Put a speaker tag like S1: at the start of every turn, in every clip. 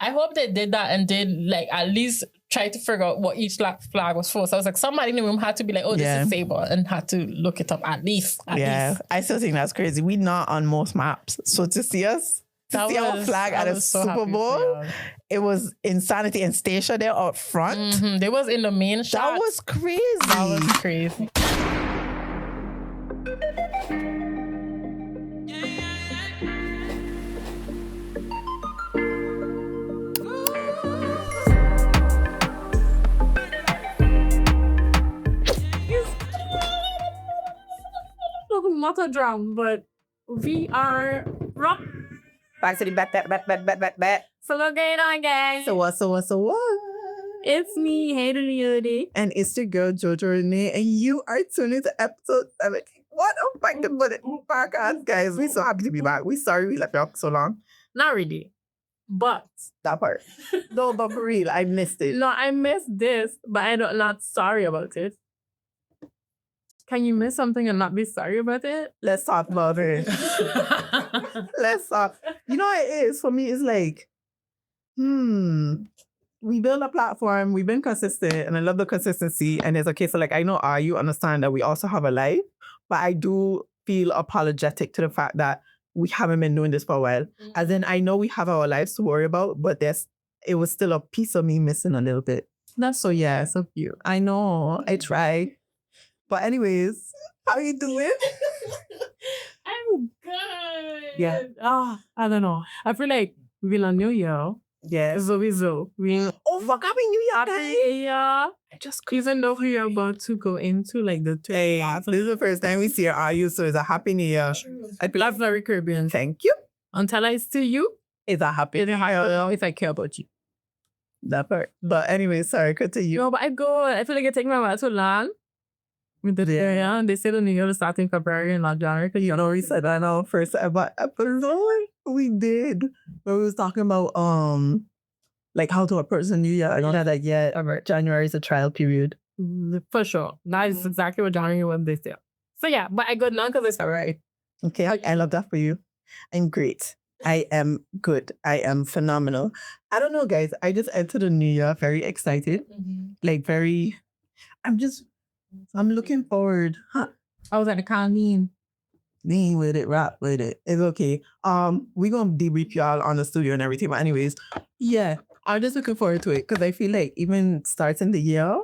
S1: I hope they did that and did like at least try to figure out what each flag was for. So I was like, somebody in the room had to be like, oh, this is Sable, and had to look it up at least.
S2: I still think that's crazy. We're not on most maps. So to see us, our flag at a Super Bowl, it was insanity. And Stacia there out front.
S1: Mm-hmm. They was in the main shot.
S2: That was crazy.
S1: That was crazy.
S3: Not a drum, but we are rock.
S2: Back to the bet.
S3: So what's going on, guys?
S2: So what?
S3: It's me, Hayden Yudi.
S2: And it's the girl, Jojo Renee, and you are tuning to episode 17. What a fucking podcast, guys. We're so happy to be back. We're sorry we left you up so long.
S3: Not really. But
S2: that part. No, but for real, I missed it.
S3: No, I missed this, but I'm not sorry about it. Can you miss something and not be sorry about it?
S2: Let's talk about it. Let's talk. You know what it is? For me, it's like, we build a platform, we've been consistent, and I love the consistency. And it's okay, so like, I know you understand that we also have a life, but I do feel apologetic to the fact that we haven't been doing this for a while. Mm-hmm. As in, I know we have our lives to worry about, but it was still a piece of me missing a little bit. That's so cute. I know, I try. But anyways, how you doing?
S3: I'm good.
S2: Yeah.
S3: I don't know. I feel like we've been on New Year.
S2: Yeah.
S3: So.
S2: Fuck, Happy New Year.
S3: Yeah. Even though we are about to go into like the
S2: this is the first time we see you, so it's a Happy New Year.
S3: I love very Caribbean.
S2: Thank you.
S3: Until I see you,
S2: it's a happy New Year.
S3: If I care about you.
S2: That part. But anyway, sorry, continue.
S3: No, but I feel like it takes my mind so long. Yeah, they say the New Year is starting February and not January. Because you know, we said that in our first episode. We did. Where we was talking about like how to approach the New Year. I don't have that yet. January is a trial period. For sure. That is exactly what January was this year. So yeah, but I got none because it's February.
S2: Okay, I love that for you. I'm great. I am good. I am phenomenal. I don't know, guys. I just entered the New Year very excited. Mm-hmm. Like I'm looking forward. Huh.
S3: I was at the Colleen.
S2: Lean with it, rap with it. It's okay. We're gonna debrief y'all on the studio and everything. But anyways, yeah, I'm just looking forward to it because I feel like even starting the year,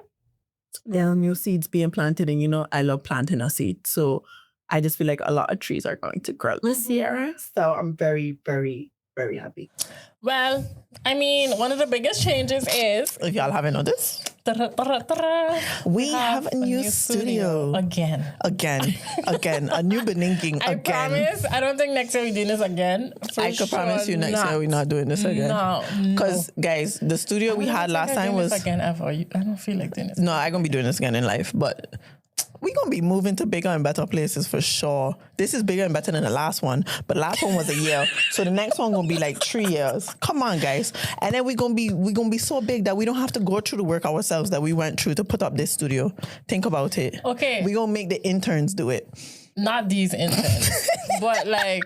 S2: there are new seeds being planted, and you know I love planting a seed. So I just feel like a lot of trees are going to grow this year. So I'm very, very, very happy.
S1: Well, I mean, one of the biggest changes is,
S2: if y'all haven't noticed, we have a new studio.
S1: Again. A
S2: new beninging again.
S1: I promise, I don't think next year we're doing this again.
S2: I could promise you next year we're not doing this again.
S1: No.
S2: Because, guys, the studio we had last time was...
S1: again ever. I don't feel like doing this.
S2: No, I'm going to be doing this again in life, but... We're going to be moving to bigger and better places for sure. This is bigger and better than the last one. But the last one was a year. So the next one going to be like 3 years. Come on, guys. And then we're going to be so big that we don't have to go through the work ourselves that we went through to put up this studio. Think about it.
S1: Okay.
S2: We're going to make the interns do it.
S1: Not these interns. But like...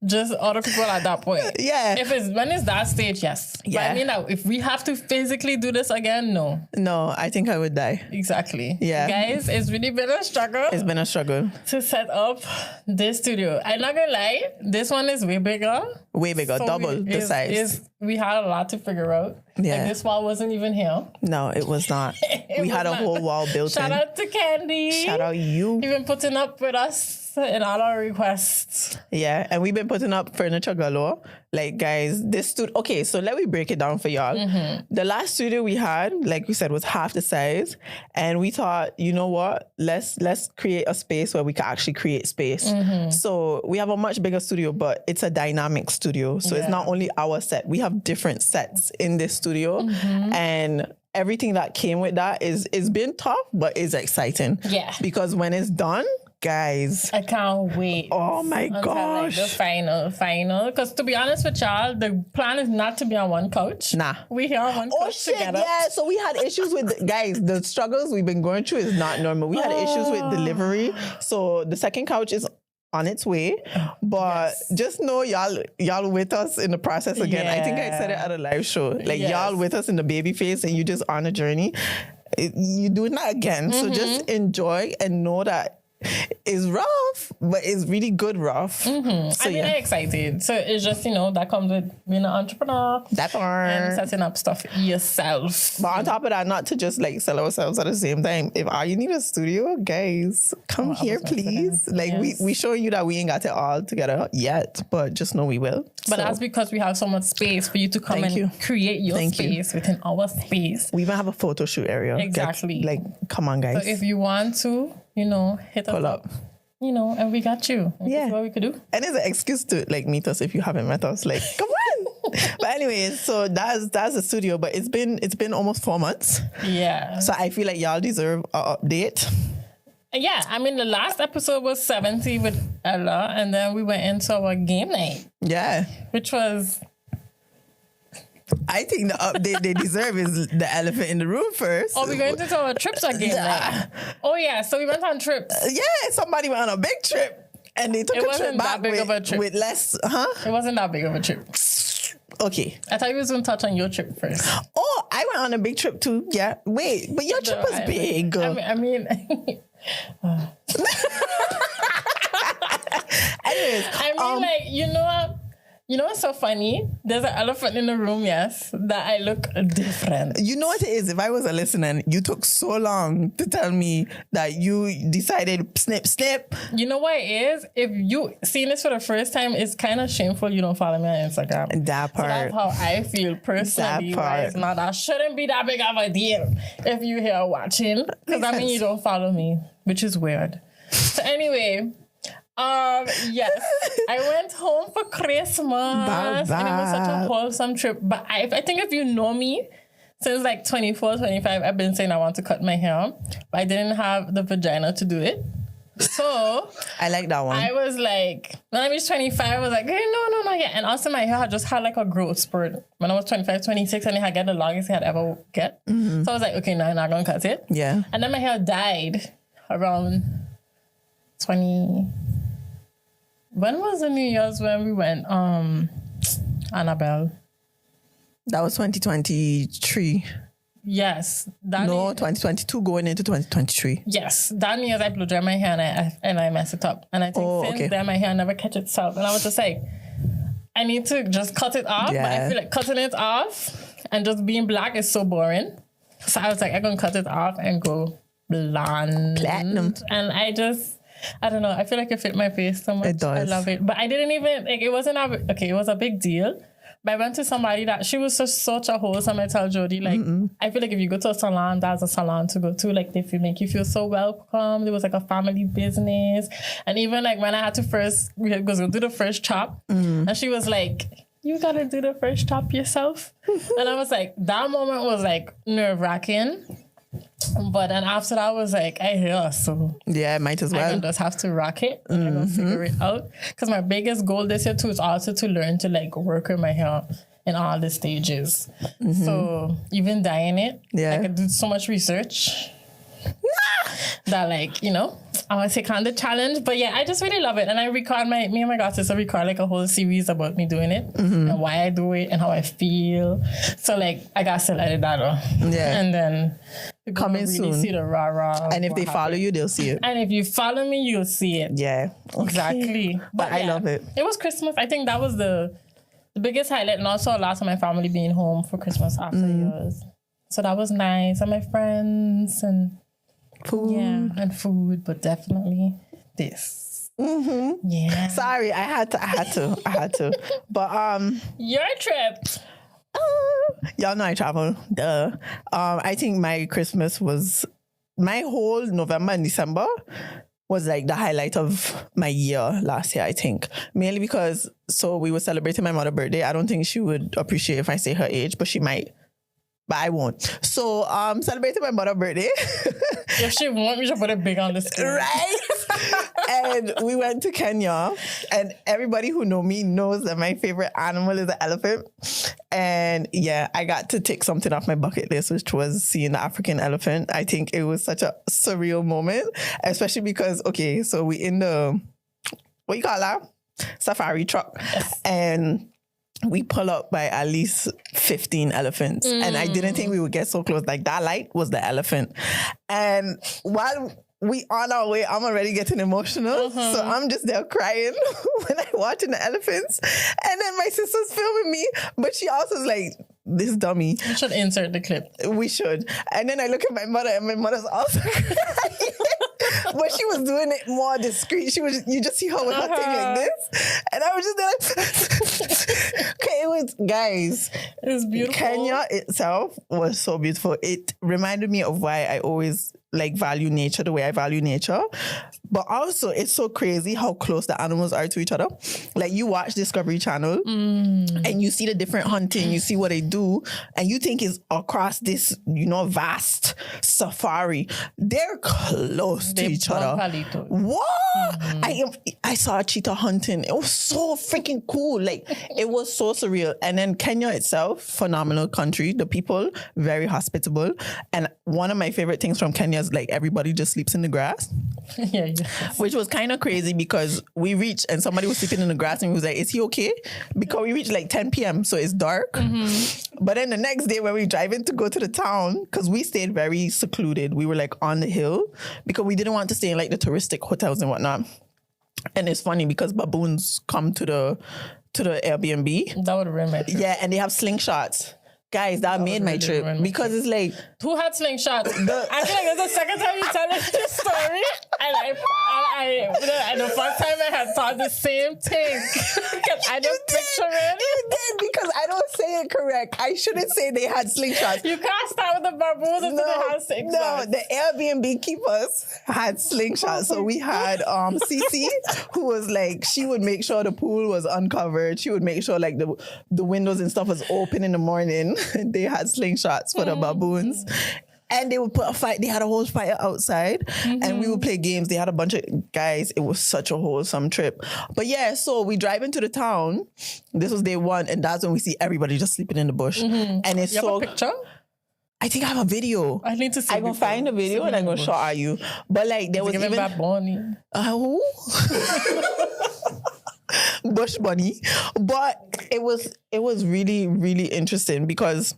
S1: just other people at that point.
S2: Yeah.
S1: When it's that stage, yes.
S2: Yeah.
S1: But I mean, like, if we have to physically do this again, no.
S2: No, I think I would die.
S1: Exactly.
S2: Yeah.
S1: Guys, it's really been a struggle.
S2: It's been a struggle.
S1: To set up this studio. I'm not gonna lie, this one is way bigger.
S2: Way bigger, so double the size.
S1: We had a lot to figure out.
S2: Yeah.
S1: Like, this wall wasn't even here.
S2: No, it was not. We had a whole wall built
S1: Shout out to Candy.
S2: Shout out you.
S1: Even putting up with us in all our requests.
S2: Yeah, and we've been putting up furniture galore. Like, guys, this studio... Okay, so let me break it down for y'all. Mm-hmm. The last studio we had, like we said, was half the size. And we thought, you know what? Let's create a space where we can actually create space. Mm-hmm. So we have a much bigger studio, but it's a dynamic studio. So it's not only our set. We have different sets in this studio. Mm-hmm. And everything that came with that is been tough, but is exciting.
S1: Yeah.
S2: Because when it's done... Guys,
S1: I can't wait.
S2: Oh my gosh.
S1: Like the final. Because to be honest with y'all, the plan is not to be on one couch.
S2: Nah.
S1: We here on one couch together.
S2: Yeah. So we had issues with, guys, the struggles we've been going through is not normal. We had issues with delivery. So the second couch is on its way. But just know y'all with us in the process again. I think I said it at a live show. Like y'all with us in the baby phase and you just on a journey. You doing that again. So just enjoy and know that it's rough, but it's really good rough. So
S1: I'm really excited. So it's just, that comes with being an entrepreneur.
S2: That part.
S1: And setting up stuff yourself.
S2: But on top of that, not to just like sell ourselves at the same time. If you need a studio, guys, come here, please. Like we showing you that we ain't got it all together yet, but just know we will.
S1: But that's because we have so much space for you to come create your space within our space.
S2: We even have a photo shoot area.
S1: Exactly.
S2: Come on, guys.
S1: So if you want to, hit us up. And we got you. And this is what we could do.
S2: And it's an excuse to meet us if you haven't met us. Like, come on. But anyways, so that's the studio. But it's been almost 4 months.
S1: Yeah.
S2: So I feel like y'all deserve an update.
S1: Yeah, I mean the last episode was 70 with Ella, and then we went into our game night. Yeah. Which was.
S2: I think the update they deserve is the elephant in the room first.
S1: Oh, we're going to our trips again. Oh, yeah. So we went on trips.
S2: Yeah, somebody went on a big trip. And they took a trip back with less,
S1: It wasn't that big of a trip.
S2: Okay.
S1: I thought you was going to touch on your trip first.
S2: Oh, I went on a big trip too. Yeah. Wait, but your trip was big.
S1: I mean
S2: anyways.
S1: You know what's so funny? There's an elephant in the room, yes, that I look different.
S2: You know what it is? If I was a listener, you took so long to tell me that you decided snip.
S1: You know what it is? If you seen this for the first time, it's kind of shameful you don't follow me on Instagram.
S2: That part.
S1: So that's how I feel personally. That part. Now, that shouldn't be that big of a deal if you're here watching. Because that means you don't follow me, which is weird. So anyway... yes, I went home for Christmas and it was such a wholesome trip. But I think if you know me, since 24, 25, I've been saying I want to cut my hair, but I didn't have the vagina to do it. So
S2: I like that one.
S1: I was like, when I was 25, I was like, hey, no, not yet. And also my hair had just had a growth spurt when I was 25, 26, and it had get the longest it had ever get. So I was like, okay, no, I'm not gonna cut it.
S2: Yeah.
S1: And then my hair died around 20. When was the New Year's when we went? Annabelle.
S2: That was 2023.
S1: Yes.
S2: 2022 going into 2023.
S1: Yes. That New Year's I blew dry my hair and I messed it up. And I think since then my hair never catch itself. And I was just like, I need to just cut it off. Yeah. But I feel like cutting it off and just being black is so boring. So I was like, I'm going to cut it off and go blonde.
S2: Platinum.
S1: And I don't know. I feel like it fit my face so much.
S2: It does.
S1: I love it. But I didn't even, it wasn't, it was a big deal. But I went to somebody that, she was such a wholesome. I tell Jody, I feel like if you go to a salon, that's a salon to go to. They make you feel so welcome. There was a family business. And even when I had to we was going to do the first chop. And she was like, you got to do the first chop yourself. And I was like, that moment was nerve-wracking. But then after that, I was like, I hear, so
S2: yeah, might as well.
S1: I just have to rock it and I'm gonna figure it out. Because my biggest goal this year too is also to learn to work with my hair in all the stages. So even dyeing it, I could do so much research that I want to take on the challenge. But yeah, I just really love it. And I record me and my god sister record a whole series about me doing it and why I do it and how I feel. So I got to let it out. Yeah. And then
S2: coming
S1: really
S2: soon.
S1: See the rah-rah.
S2: And if they follow you, they'll see it.
S1: And if you follow me, you'll see it.
S2: Yeah. Okay.
S1: Exactly.
S2: But I love it.
S1: It was Christmas. I think that was the biggest highlight. And also a lot of my family being home for Christmas after years. So that was nice. And my friends and food. Yeah, and food, but definitely this. Yeah.
S2: Sorry, I had to. But
S1: your trip.
S2: Y'all know I travel. Duh. I think my Christmas was my whole November and December was the highlight of my year last year, I think. Mainly because we were celebrating my mother's birthday. I don't think she would appreciate if I say her age, but she might. But I won't. So, celebrating my mother's birthday.
S1: If she won't, we should put it big on the screen.
S2: Right? And we went to Kenya. And everybody who know me knows that my favorite animal is the elephant. And yeah, I got to take something off my bucket list, which was seeing the African elephant. I think it was such a surreal moment, especially because, so we in the what you call that? Safari truck. Yes. And we pull up by at least 15 elephants. And I didn't think we would get so close. Like that light was the elephant. And while we on our way, I'm already getting emotional. So I'm just there crying when I'm watching the elephants. And then my sister's filming me, but she also is like, this dummy.
S1: We should insert the clip.
S2: We should. And then I look at my mother, and my mother's also crying. But she was doing it more discreet. You just see her with her thing like this. And I was just there. Okay, guys.
S1: It was beautiful.
S2: Kenya itself was so beautiful. It reminded me of why I always value nature the way I value nature. But also, it's so crazy how close the animals are to each other. Like, you watch Discovery Channel and you see the different hunting, you see what they do, and you think it's across this, vast safari. They're close to each other. What? I saw a cheetah hunting. It was so freaking cool. Like, it was so surreal. And then Kenya itself, phenomenal country. The people, very hospitable. And one of my favorite things from Kenya is everybody just sleeps in the grass.
S1: Yeah.
S2: Which was kind of crazy because we reached and somebody was sleeping in the grass and we was like, is he okay? Because we reached 10 p.m. so it's dark. But then the next day when we were driving to go to the town, because we stayed very secluded, we were on the hill because we didn't want to stay in the touristic hotels and whatnot. And it's funny because baboons come to the Airbnb.
S1: That would ruin my trip.
S2: Yeah, and they have slingshots. Guys, that made my trip because it's
S1: who had slingshots? I feel it's the second time you tell us this story, and I the first time I had thought the same thing. I just picture it.
S2: You did because I don't say it correct. I shouldn't say they had slingshots.
S1: You can't start with the baboons until they had slingshots.
S2: No, the Airbnb keepers had slingshots. So we had Cece, who was she would make sure the pool was uncovered. She would make sure the windows and stuff was open in the morning. They had slingshots for the baboons. And they would put a fight. They had a whole fire outside. And we would play games. They had a bunch of guys. It was such a wholesome trip. But yeah, so we drive into the town. This was day one. And that's when we see everybody just sleeping in the bush. And it's
S1: you have a picture?
S2: I think I have a video.
S1: I need to see.
S2: I'm going to find a video and I'm going to show you. But there was even...
S1: Bad Bunny.
S2: Bush bunny. But it was really, really interesting because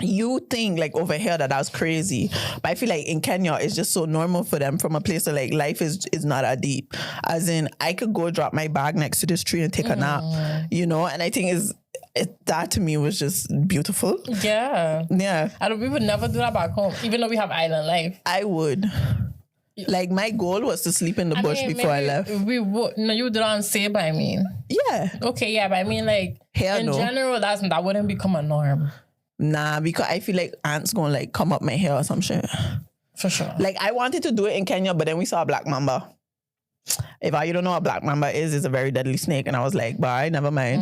S2: you think over here that was crazy, but I feel in Kenya it's just so normal for them from a place where life is not that deep. As in, I could go drop my bag next to this tree and take a nap, and I think that to me was just beautiful.
S1: Yeah. And we would never do that back home, even though we have island life.
S2: I would. My goal was to sleep in the bush before I left.
S1: We would. No, you don't say, but I mean.
S2: Yeah.
S1: Okay, yeah, but I mean, in general, that wouldn't become a norm.
S2: Nah, because I feel ants gonna come up my hair or some shit.
S1: For sure.
S2: I wanted to do it in Kenya, but then we saw a black mamba. If you don't know what a black mamba is, it's a very deadly snake. And I was like, bye, never mind.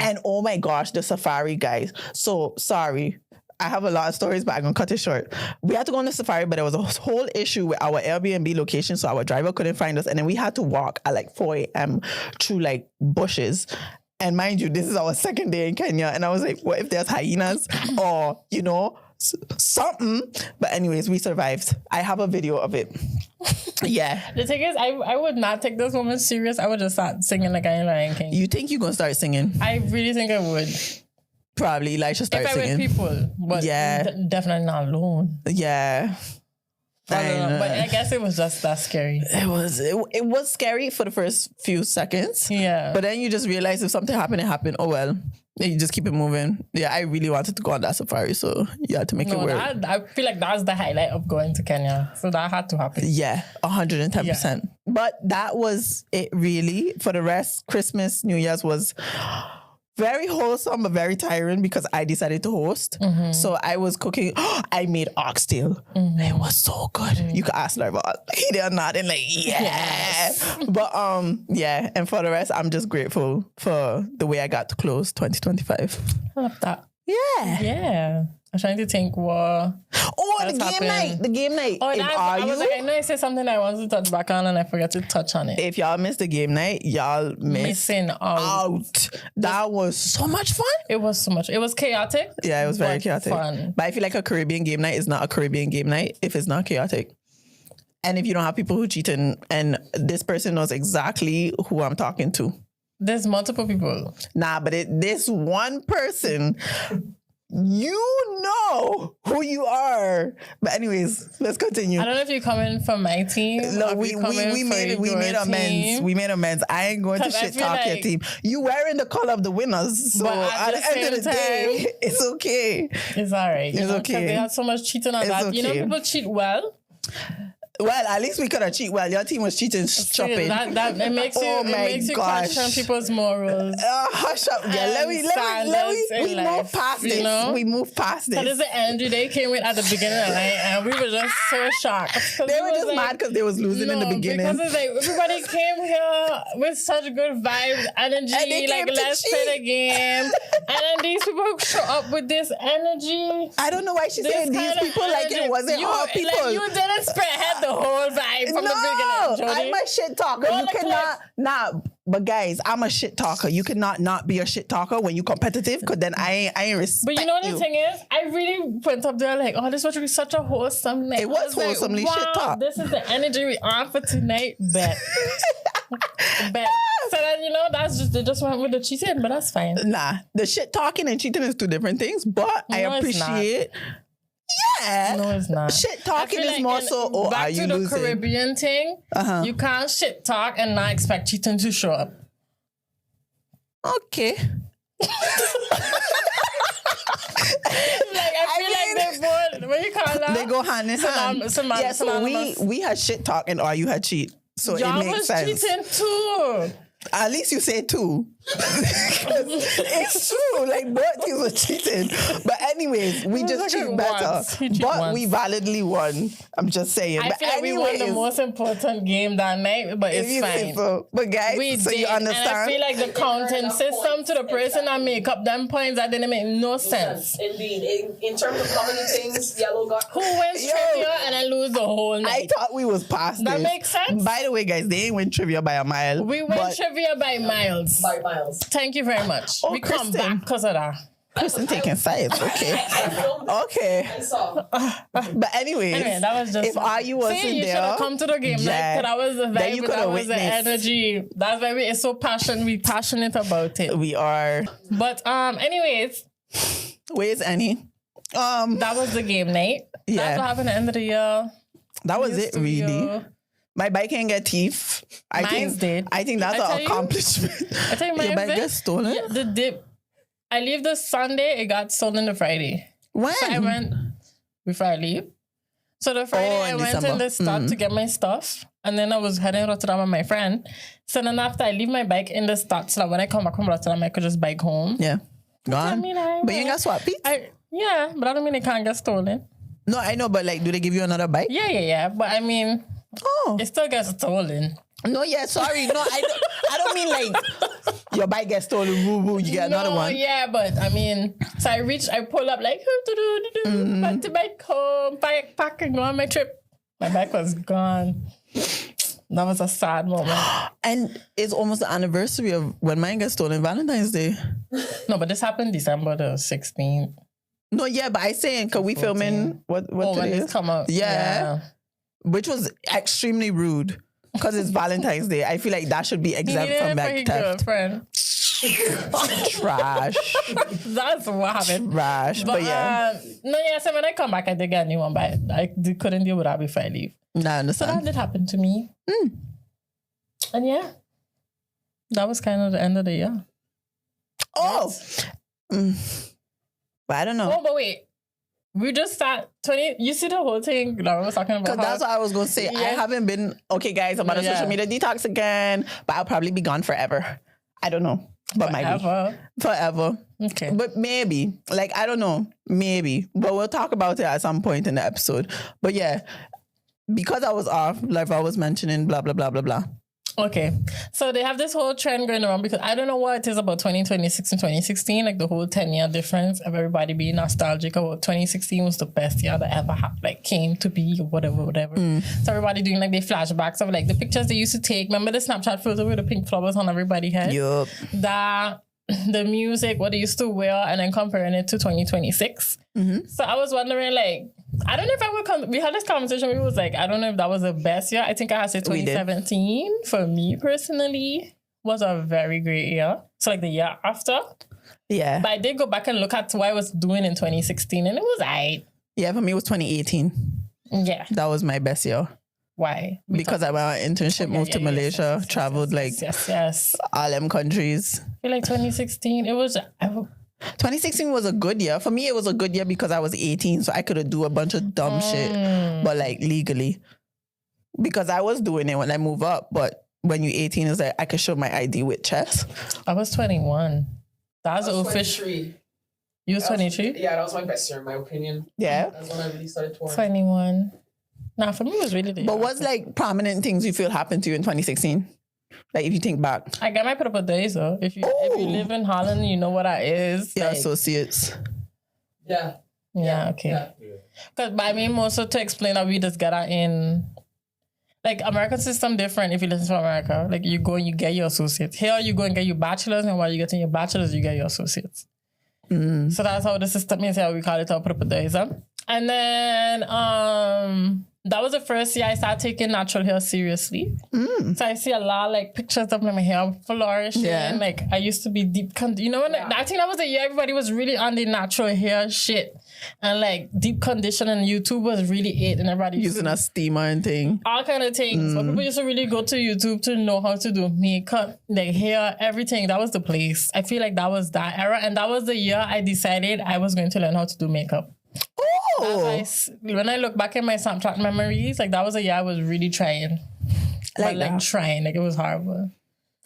S2: And oh my gosh, the safari guys. So sorry. I have a lot of stories, but I'm going to cut it short. We had to go on the safari, but there was a whole issue with our Airbnb location, so our driver couldn't find us. And then we had to walk at 4 a.m. through bushes. And mind you, this is our second day in Kenya. And I was like, what if there's hyenas or, something? But anyways, we survived. I have a video of it. Yeah.
S1: The thing is, I would not take this woman serious. I would just start singing like I am Lion King.
S2: You think you're going to start singing?
S1: I really think I would.
S2: Probably Elisha started singing.
S1: If I with people, but definitely not alone.
S2: Yeah.
S1: But I guess it was just that scary.
S2: It was scary for the first few seconds.
S1: Yeah.
S2: But then you just realize if something happened, it happened. Oh well. Then you just keep it moving. Yeah, I really wanted to go on that safari, so you had to make it work.
S1: I feel like that's the highlight of going to Kenya. So that had to happen.
S2: Yeah, 110%. Yeah. But that was it really. For the rest, Christmas, New Year's was very wholesome, but very tiring because I decided to host. So I was cooking. I made oxtail. It was so good. You could ask Larva. They're nodding yes. But yeah. And for the rest, I'm just grateful for the way I got to close 2025.
S1: I love that.
S2: Yeah.
S1: Yeah. I'm trying to think what.
S2: Oh, the game night. Oh,
S1: I know I said something I wanted to touch back on and I forgot to touch on it.
S2: If y'all missed the game night, y'all missing out. That was so much fun.
S1: It was so much. It was chaotic.
S2: Yeah, it was very chaotic.
S1: Fun.
S2: But I feel like a Caribbean game night is not a Caribbean game night if it's not chaotic. And if you don't have people who cheating, and this person knows exactly who I'm talking to.
S1: There's multiple people.
S2: Nah, but this one person, you know who you are. But anyways, let's continue.
S1: I don't know if you're coming from my team.
S2: No,
S1: or
S2: we made amends. We made amends. I ain't going to shit talk your team. You wearing the color of the winners. So at the end of the day, it's okay.
S1: It's all right.
S2: It's okay.
S1: They have so much cheating on that.
S2: Okay.
S1: You know, people cheat well.
S2: Well, at least we could have cheated. Well, your team was cheating, shopping.
S1: That it makes you question people's morals.
S2: Hush up, yeah. Let me move past this.
S1: Know?
S2: We move past this.
S1: That is the energy they came with at the beginning of the night, and we were just so shocked.
S2: They were just mad because they was losing in the beginning.
S1: Because it's like everybody came here with such good vibes, energy, like let's play the game, and then these people show up with this energy.
S2: I don't know why she said these people like it wasn't all people.
S1: Like you didn't spearhead the whole vibe from the beginning, Jody.
S2: I'm a shit talker. You cannot but guys, I'm a shit talker. You cannot not be a shit talker when you competitive, because then I ain't respect you.
S1: But you know the thing is, I really went up there like, oh, this was really such a wholesome night.
S2: It was wholesomely
S1: like, wow,
S2: shit talk.
S1: This is the energy we on for tonight. Bet. So then, you know, they just went with the cheating, but that's fine.
S2: Nah, the shit talking and cheating is two different things, but I appreciate. Yeah.
S1: No, it's not.
S2: Shit talking is like more so,
S1: back
S2: are you
S1: to the
S2: losing?
S1: Caribbean thing, you can't shit talk and not expect cheating to show up.
S2: Okay.
S1: I feel like they both, what you call that?
S2: They go hand in hand. So we had shit talk and you had cheat. So
S1: y'all
S2: it makes sense.
S1: Was cheating too.
S2: At least you say two. It's true. Like both teams were cheating. But anyways, we just cheat better. But we validly won. I'm just saying.
S1: I feel like we won the most important game that night, but it's fine.
S2: So. But guys,
S1: we
S2: so
S1: did,
S2: you understand?
S1: And I feel like the counting system to the person that make up them points, that didn't make no sense.
S4: Indeed. In terms of how many things Yellow got.
S1: Who wins trivia and then lose the whole night?
S2: I thought we was past
S1: that makes sense?
S2: By the way, guys, they ain't win trivia by a mile.
S1: We win trivia by miles.
S4: By miles.
S1: Thank you very much. We
S2: Kristen.
S1: come back because of that.
S2: Kristen taking sides. Okay. Okay. But anyway,
S1: that was just.
S2: If you wasn't there,
S1: you should have come to the game.
S2: Yeah,
S1: that was the vibe. That was
S2: witnessed.
S1: the energy. That's why we're so passionate. We passionate about it.
S2: We are.
S1: But anyways,
S2: where's Annie?
S1: That was the game night.
S2: Yeah.
S1: That's what happened at the end of the year.
S2: That was it, really. My bike can't get teeth. I think that's an accomplishment.
S1: I tell you,
S2: your bike gets stolen?
S1: Yeah, the dip. I leave the Sunday, it got stolen the Friday.
S2: When?
S1: So I went before I leave. So the Friday I went in the start to get my stuff. And then I was heading to Rotterdam with my friend. So then after I leave my bike in the start, so that when I come back from Rotterdam, I could just bike home.
S2: Yeah. Gone. But you ain't got swap Pete?
S1: Yeah, but I don't mean it can't get stolen.
S2: No, I know, but like, do they give you another bike?
S1: Yeah. But I mean, it still gets stolen.
S2: No, yeah, sorry. No, I don't mean like your bike gets stolen, woo woo, you get another one.
S1: Yeah, but I mean, so I pull up like back to bike home, pack and go on my trip. My bike was gone. That was a sad moment.
S2: And it's almost the anniversary of when mine got stolen, Valentine's Day.
S1: No, but this happened December the 16th.
S2: No, yeah, but I saying, cause we filming what today
S1: when
S2: is?
S1: it's come out.
S2: Yeah. Which was extremely rude. Because it's Valentine's Day. I feel like that should be exempt from bag theft. Trash.
S1: That's what happened.
S2: Trash. But yeah.
S1: So when I come back, I did get a new one, but I couldn't deal with that before I leave.
S2: Nah, I understand.
S1: So that did happen to me. And yeah, that was kind of the end of the year.
S2: Oh. But I don't know.
S1: Oh, but wait. We just start 20. You see the whole thing that I was talking about?
S2: Because that's what I was going to say. Yeah. I haven't been, okay, guys, I'm on a social media detox again, but I'll probably be gone forever. I don't know. But forever.
S1: Okay.
S2: But maybe. Like, I don't know. Maybe. But we'll talk about it at some point in the episode. But yeah, because I was off, like I was mentioning, blah, blah, blah, blah, blah.
S1: Okay. So they have this whole trend going around because I don't know what it is about 2026 and 2016, like the whole 10-year difference of everybody being nostalgic about 2016 was the best year that ever came to be or whatever. So everybody doing like their flashbacks of like the pictures they used to take. Remember the Snapchat filter with the pink flowers on everybody's head?
S2: Yup.
S1: The music, what they used to wear, and then comparing it to 2026. So I was wondering, like, I don't know if I would we had this conversation. We was like, I don't know if that was the best year. I think I had to say 2017 for me personally was a very great year. So like the year after.
S2: Yeah.
S1: But I did go back and look at what I was doing in 2016 and it was aight.
S2: Yeah, for me it was 2018.
S1: Yeah.
S2: That was my best year.
S1: Why?
S2: Because I went on internship, moved to Malaysia, traveled all them countries.
S1: I feel like 2016, it was...
S2: 2016 was a good year. For me, it was a good year because I was 18, so I could do a bunch of dumb shit, but like legally. Because I was doing it when I moved up, but when you're 18, it's like I could show my ID with chest.
S1: I was 21. That was official.
S4: 23.
S1: You was 23?
S4: Yeah, that was my best year, in my opinion.
S2: Yeah.
S4: That's when I really started touring.
S1: 21. Nah, for me, it was really the
S2: But what's like prominent things you feel happened to you in 2016? Like if you think back.
S1: I got my put days though. If you live in Holland, you know what that is.
S2: Yeah,
S1: like,
S2: associates.
S4: Yeah.
S1: Yeah, okay. Because I mean, also to explain that we just got that in, like American system different if you listen to America. Like you go and you get your associates. Here you go and get your bachelor's, and while you get in your bachelor's, you get your associates. So that's how the system is here. We call it our days. And then that was the first year I started taking natural hair seriously. So I see a lot of like pictures of my hair flourishing.
S2: Yeah.
S1: Like I used to be deep, you know, when I think that was the year everybody was really on the natural hair shit. And like deep conditioning, YouTube was really it, and everybody
S2: using a steamer and thing.
S1: All kind of things. But people used to really go to YouTube to know how to do makeup, like hair, everything. That was the place. I feel like that was that era, and that was the year I decided I was going to learn how to do makeup.
S2: Oh,
S1: When I look back at my Snapchat memories, like that was a year I was really trying. Trying, like it was horrible.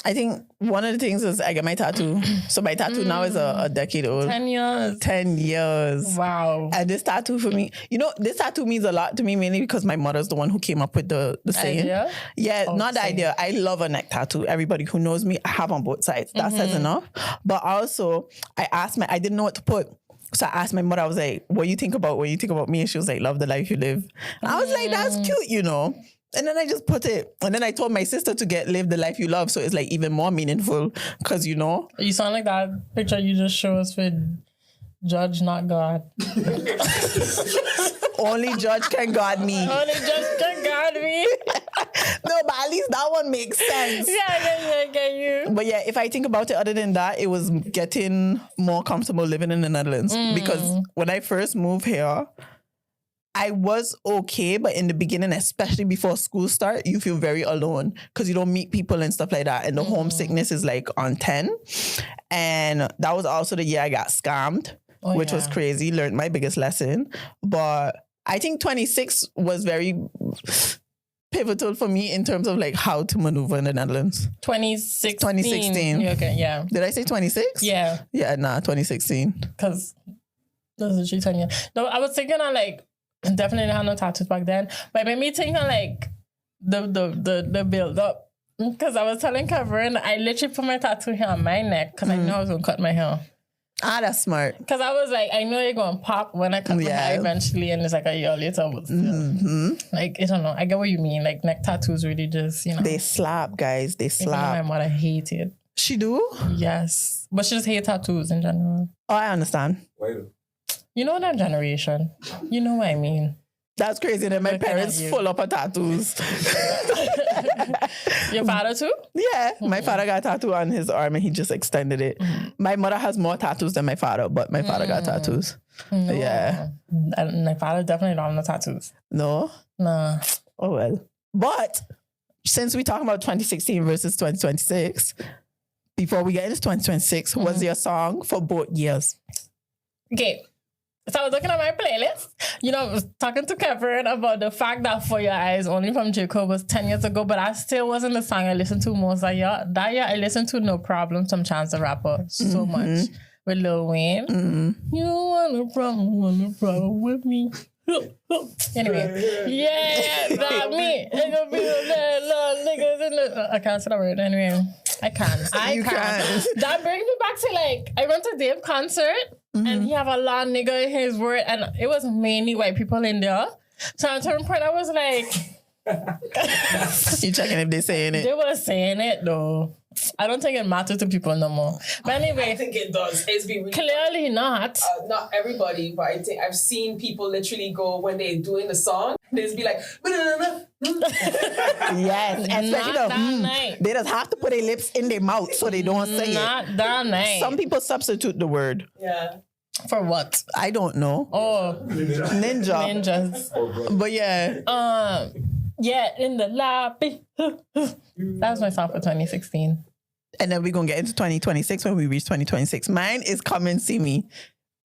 S2: I think one of the things is I get my tattoo. So my tattoo now is a decade old.
S1: 10 years.
S2: 10 years.
S1: Wow.
S2: And this tattoo for me, you know, this tattoo means a lot to me mainly because my mother's the one who came up with the saying.
S1: Idea?
S2: Yeah, not the idea. I love a neck tattoo. Everybody who knows me, I have on both sides. That says enough. But also, I didn't know what to put. So I asked my mother, I was like, what do you think about when you think about me? And she was like, love the life you live. And I was like, that's cute, you know. And then I just put it. And then I told my sister to live the life you love. So it's like even more meaningful because, you know.
S1: You sound like that picture you just showed us with Judge, not God.
S2: Only judge can guard me.
S1: Only judge can guard me.
S2: No, but at least that one makes sense.
S1: Yeah, I get you.
S2: But yeah, if I think about it, other than that, it was getting more comfortable living in the Netherlands. Because when I first moved here, I was okay, but in the beginning, especially before school start, you feel very alone because you don't meet people and stuff like that. And the homesickness is like on 10. And that was also the year I got scammed, which was crazy. Learned my biggest lesson. But I think 26 was very pivotal for me in terms of like how to maneuver in the Netherlands.
S1: 2016. Okay, yeah.
S2: Did I say 26?
S1: Yeah.
S2: Yeah, 2016.
S1: Because this is literally 10 years. No, I was thinking of like, definitely had no tattoos back then, but it made me think of like the build up. Because I was telling Kevin, I literally put my tattoo here on my neck because I knew I was going to cut my hair.
S2: Ah, that's smart.
S1: Because I was like, I know you're going to pop when I cut my hair eventually, and it's like a year later. But still, like, I don't know. I get what you mean. Like, neck tattoos really just, you know.
S2: They slap, guys. They slap.
S1: Even my mother hated.
S2: She do?
S1: Yes. But she just hates tattoos in general.
S2: Oh, I understand.
S1: You know that generation. You know what I mean.
S2: That's crazy that my parents full up of tattoos.
S1: Your father too?
S2: Yeah. My father got a tattoo on his arm and he just extended it. My mother has more tattoos than my father, but my father got tattoos.
S1: No.
S2: Yeah.
S1: My father definitely don't have no tattoos.
S2: No?
S1: Nah.
S2: Oh, well. But since we talk about 2016 versus 2026, before we get into 2026, what's your song for both years?
S1: Okay. So I was looking at my playlist. You know, I was talking to Kevin about the fact that For Your Eyes, only from Jacob, was 10 years ago, but that still wasn't the song I listened to most that year. That year, I listened to No Problem, from Chance the Rapper, so much, with Lil Wayne. You want a problem with me. Anyway, yeah, that me. It gonna be the little niggas in the... I can't say that word. Anyway, I can. That brings me back to, like, I went to Dave concert, and he have a lot of nigga in his word, and it was mainly white people in there. So at a certain point, I was like...
S2: You checking if they saying it?
S1: They were saying it, though. I don't think it matters to people no more. But
S4: I
S1: anyway,
S4: think it does. It's been really
S1: clearly not.
S4: not everybody, but I think I've seen people literally go when they're doing the song, they just be like,
S2: Yes, especially
S1: Not that night.
S2: they just have to put their lips in their mouth so they don't say it.
S1: Not that night.
S2: Some people substitute the word.
S4: yeah.
S1: For what?
S2: I don't know.
S1: Oh,
S2: Ninja.
S1: ninjas.
S2: But yeah.
S1: Yeah, in the lobby. That was my song for 2016.
S2: And then we're going to get into 2026 when we reach 2026. Mine is Come and See Me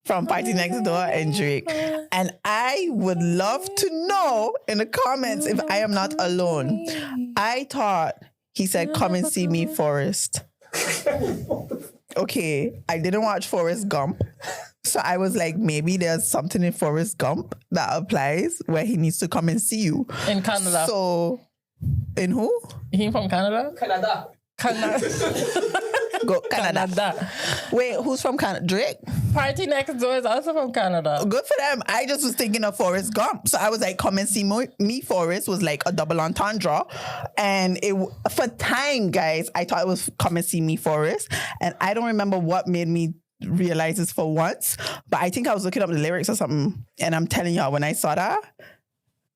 S2: from Party Next Door and Drake. And I would love to know in the comments if I am not alone. I thought he said, come and see me, Forrest. Okay, I didn't watch Forrest Gump. So I was like, maybe there's something in Forrest Gump that applies where he needs to come and see you.
S1: In Canada.
S2: So, in who?
S1: He from Canada?
S4: Canada.
S2: Go Canada.
S1: Canada.
S2: Wait, who's from Canada? Drake?
S1: Party Next Door is also from Canada.
S2: Good for them. I just was thinking of Forrest Gump. So I was like, come and see me, Forrest was like a double entendre. And for time, guys, I thought it was come and see me, Forrest. And I don't remember what made me realize this for once. But I think I was looking up the lyrics or something. And I'm telling y'all, when I saw that,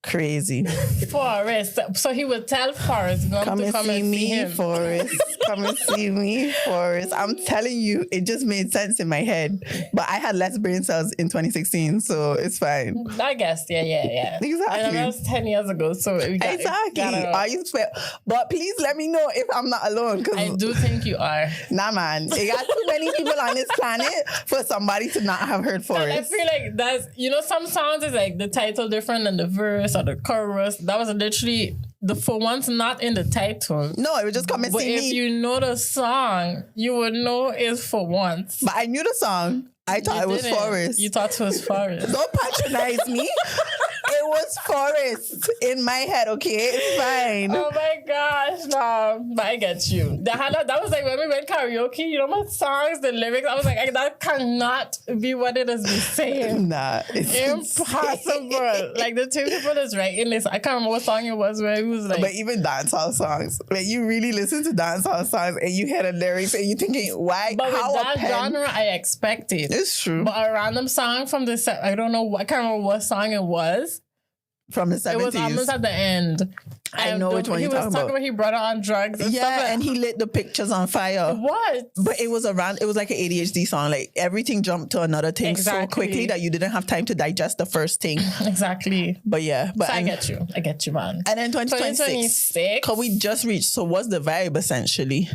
S2: crazy.
S1: Forrest. So he would tell Forrest Gump
S2: Come
S1: to
S2: and
S1: come
S2: see
S1: and see
S2: me,
S1: him.
S2: Forrest. Come and see me, Forrest. I'm telling you, it just made sense in my head. But I had less brain cells in 2016, so it's fine.
S1: I guess, yeah.
S2: Exactly.
S1: And that was 10 years ago, so we got,
S2: Exactly. But please let me know if I'm not alone.
S1: I do think you are.
S2: Nah, man. It got too many people on this planet for somebody to not have heard
S1: I
S2: Forrest.
S1: feel like that's, some songs is like the title different than the verse or the chorus. That was literally the for once not in the title.
S2: No, it was just come and
S1: But
S2: see
S1: if
S2: me.
S1: you know the song, you would know it's for once.
S2: But I knew the song. I thought it was
S1: didn't.
S2: Forrest.
S1: You thought it was Forrest.
S2: Don't patronize me. It was Forrest in my head, okay? It's fine.
S1: Oh my gosh, no, but I get you. That was like when we went karaoke, my songs, the lyrics, I was like, that cannot be what it is saying.
S2: Nah, it's
S1: Impossible. Like the two people that's writing this, I can't remember what song it was where it was like.
S2: But even dancehall songs, like you really listen to dancehall songs and you hear the lyrics and you're thinking, why?
S1: But with
S2: how
S1: that
S2: a pen?
S1: genre, I expect it.
S2: It's true.
S1: But a random song from the set, I don't know, I can't remember what song it was.
S2: From the 70s.
S1: It was almost at the end.
S2: I know which one you're talking about.
S1: He brought it on drugs and stuff like
S2: and he lit the pictures on fire.
S1: What?
S2: But it was like an ADHD song. Like everything jumped to another thing so quickly that you didn't have time to digest the first thing.
S1: Exactly.
S2: But yeah. But
S1: So I get you, man.
S2: And then 2026. Because we just reached. So what's the vibe essentially?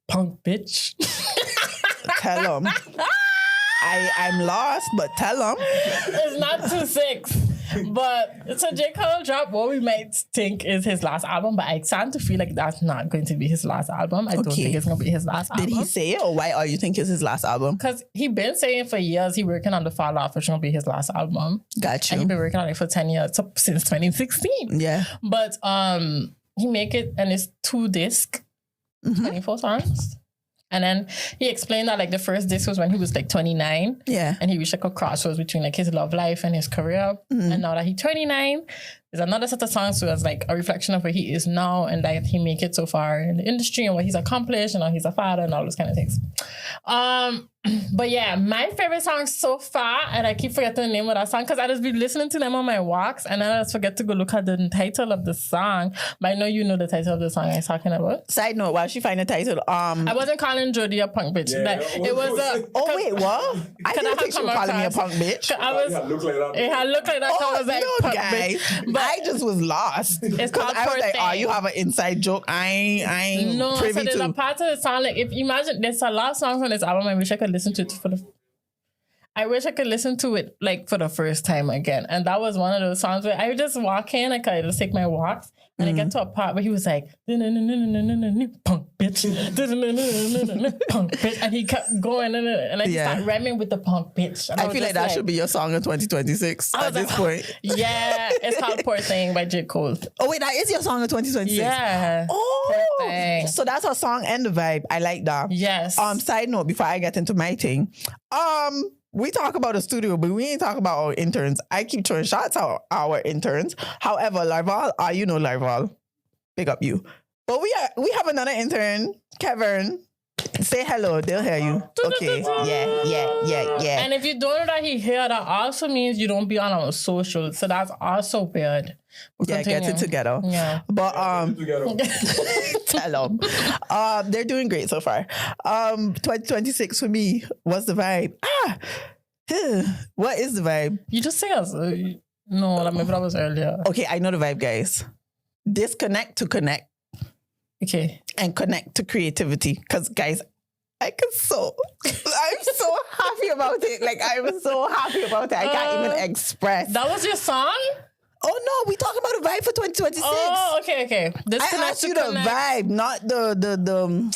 S1: Punk bitch.
S2: Tell them. I'm lost, but tell them.
S1: It's not 2-6. But so J. Cole dropped what we might think is his last album, but I stand to feel like that's not going to be his last album. I don't think it's going to be his last album.
S2: Did he say it, or why are you think it's his last album?
S1: Because he been saying for years he working on the Fall Off, which will be his last album.
S2: Got you.
S1: And he been working on it for 10 years, so since 2016.
S2: Yeah.
S1: But he make it and it's 2 discs, 24 songs. And then he explained that like the first disc was when he was like 29.
S2: Yeah.
S1: And he reached like a crossroads between like his love life and his career. And now that he's 29, there's another set of songs so it's like a reflection of where he is now and that he make it so far in the industry and what he's accomplished and how he's a father and all those kind of things. But yeah, my favorite song so far, and I keep forgetting the name of that song because I just be listening to them on my walks and then I just forget to go look at the title of the song. But I know you know the title of the song I'm talking about.
S2: Side note, while she find the title,
S1: I wasn't calling Jody a punk bitch.
S5: Yeah,
S1: It was a...
S2: oh wait, what? I didn't think she was calling me a punk bitch.
S5: It looked like that.
S1: It had looked like that. So I was like,
S2: no,
S1: punk
S2: guys.
S1: bitch. But
S2: I just was lost.
S1: It's called
S2: I was
S1: Poor
S2: like,
S1: Thing.
S2: oh, you have an inside joke. I ain't
S1: no,
S2: privy
S1: so there's
S2: to.
S1: a part of the song, like, if imagine, there's a lot of songs on this album, I wish I could listen to it I wish I could listen to it, like, for the first time again. And that was one of those songs where I would just walk in, like, I just take my walks, and I get to a part where he was like, punk bitch, punk bitch, and he kept going, and I just started rhyming with the punk bitch. And
S2: I feel like that should be your song in 2026 at this point.
S1: Yeah, it's called Poor Thing by J. Cole.
S2: Oh wait, that is your song in 2026?
S1: Yeah.
S2: Oh,
S1: Poor Thing.
S2: so that's her song and the vibe. I like that.
S1: Yes.
S2: Side note, before I get into my thing, we talk about the studio, but we ain't talk about our interns. I keep throwing shots out our interns. However, Larval, you know Larval. Big up you. But we have another intern, Kevin. Say hello, they'll hear you. Okay. Yeah.
S1: And if you don't know that he here, that also means you don't be on our social. So that's also weird.
S2: Yeah, get it together.
S1: Yeah.
S2: But tell them. They're doing great so far. 2026 for me, what's the vibe? What is the vibe?
S1: You just say us. No, maybe that was earlier.
S2: Okay, I know the vibe, guys. Disconnect to connect.
S1: Okay.
S2: And connect to creativity. Because, guys, I'm so happy about it. Like, I'm so happy about it. I can't even express.
S1: That was your song?
S2: Oh, no, we talking about a vibe for 2026.
S1: Oh, okay.
S2: I asked you the vibe, not the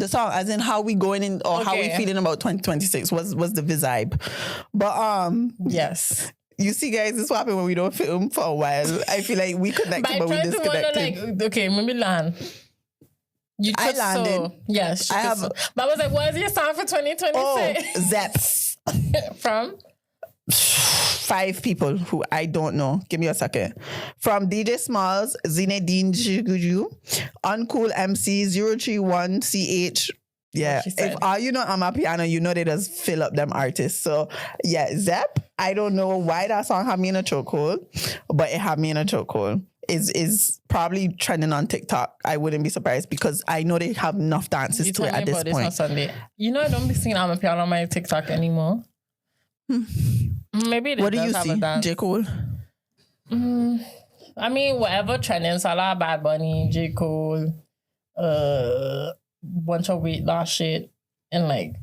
S2: song, as in how we going in or how we feeling about 2026 was the vibe. But
S1: yes.
S2: You see, guys, this is what happens when we don't film for a while. I feel like we connected, but we disconnected.
S1: Wonder, okay, maybe land.
S2: I landed.
S1: So, yes.
S2: I have.
S1: But I was like, what is your song for 2026?
S2: Oh, Zeps.
S1: From?
S2: 5 people who I don't know. Give me a second. From DJ Smalls, Zinedine Jiguju, Uncool MC, 031CH. Yeah. If all you know I'm a piano, you know they just fill up them artists. So yeah, Zep. I don't know why that song had me in a chokehold, but it had me in a chokehold. Is probably trending on TikTok. I wouldn't be surprised because I know they have enough dances to it at this point.
S1: On Sunday. You know, I don't be seeing I'm a piano on my TikTok anymore. Maybe
S2: what do you see? J. Cole?
S1: I mean, whatever trending, Salah, Bad Bunny, J. Cole, bunch of weight loss shit, and like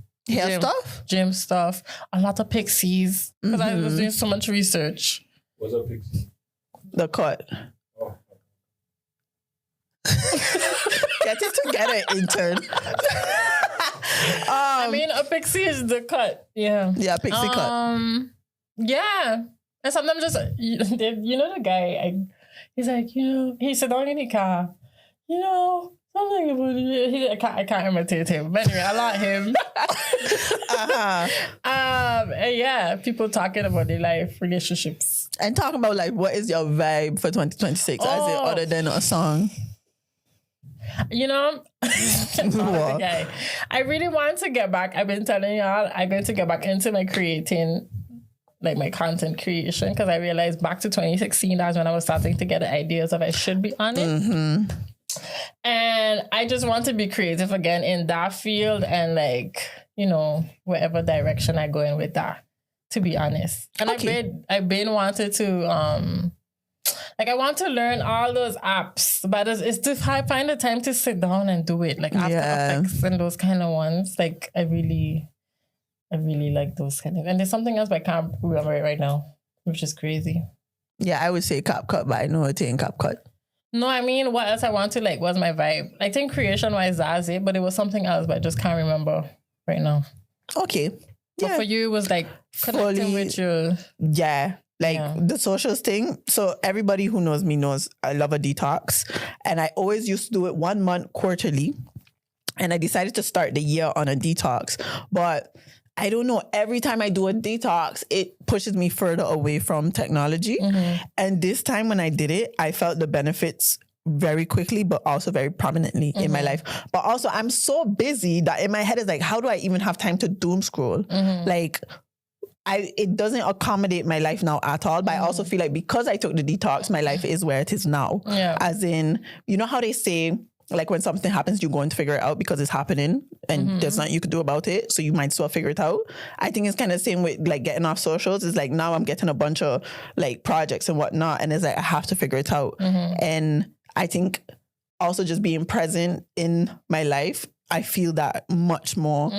S1: gym stuff, a lot of pixies, because I was doing so much research.
S5: What's up, pixie?
S2: The cut.
S5: Oh.
S2: Get it together, intern.
S1: I mean, a pixie is the cut. Yeah.
S2: Yeah, pixie cut.
S1: Yeah. And sometimes just, you know the guy, he's like, he said, don't in the car, something about it. I can't imitate him. But anyway, I like him. And yeah, people talking about their life, relationships.
S2: And talking about like, what is your vibe for 2026 other than a song?
S1: The guy. I really want to get back. I've been telling y'all, I'm going to get back into my creating, like my content creation, because I realized back to 2016, that's when I was starting to get the ideas of I should be on it. And I just want to be creative again in that field and like, whatever direction I go in with that, to be honest. And I've been wanted to, I want to learn all those apps, but it's to find the time to sit down and do it. Like After Effects and those kind of ones. Like I really like those kind of. And there's something else, but I can't remember it right now, which is crazy.
S2: Yeah, I would say CapCut, but I know it ain't CapCut.
S1: No, I mean, what else I want to like was my vibe. I think creation-wise, that's it, but it was something else, but I just can't remember right now.
S2: Okay.
S1: But for you, it was like connecting with you.
S2: Yeah. The socials thing. So everybody who knows me knows I love a detox. And I always used to do it 1 month quarterly. And I decided to start the year on a detox. But I don't know, every time I do a detox, it pushes me further away from technology. And this time when I did it, I felt the benefits very quickly, but also very prominently in my life. But also I'm so busy that in my head is like, how do I even have time to doom scroll? Like, it doesn't accommodate my life now at all. But I also feel like because I took the detox, my life is where it is now. Yeah. As in, you know how they say, like when something happens, you're going to figure it out because it's happening and there's nothing you could do about it. So you might as well figure it out. I think it's kind of the same with like getting off socials. It's like now I'm getting a bunch of like projects and whatnot. And it's like, I have to figure it out. And I think also just being present in my life, I feel that much more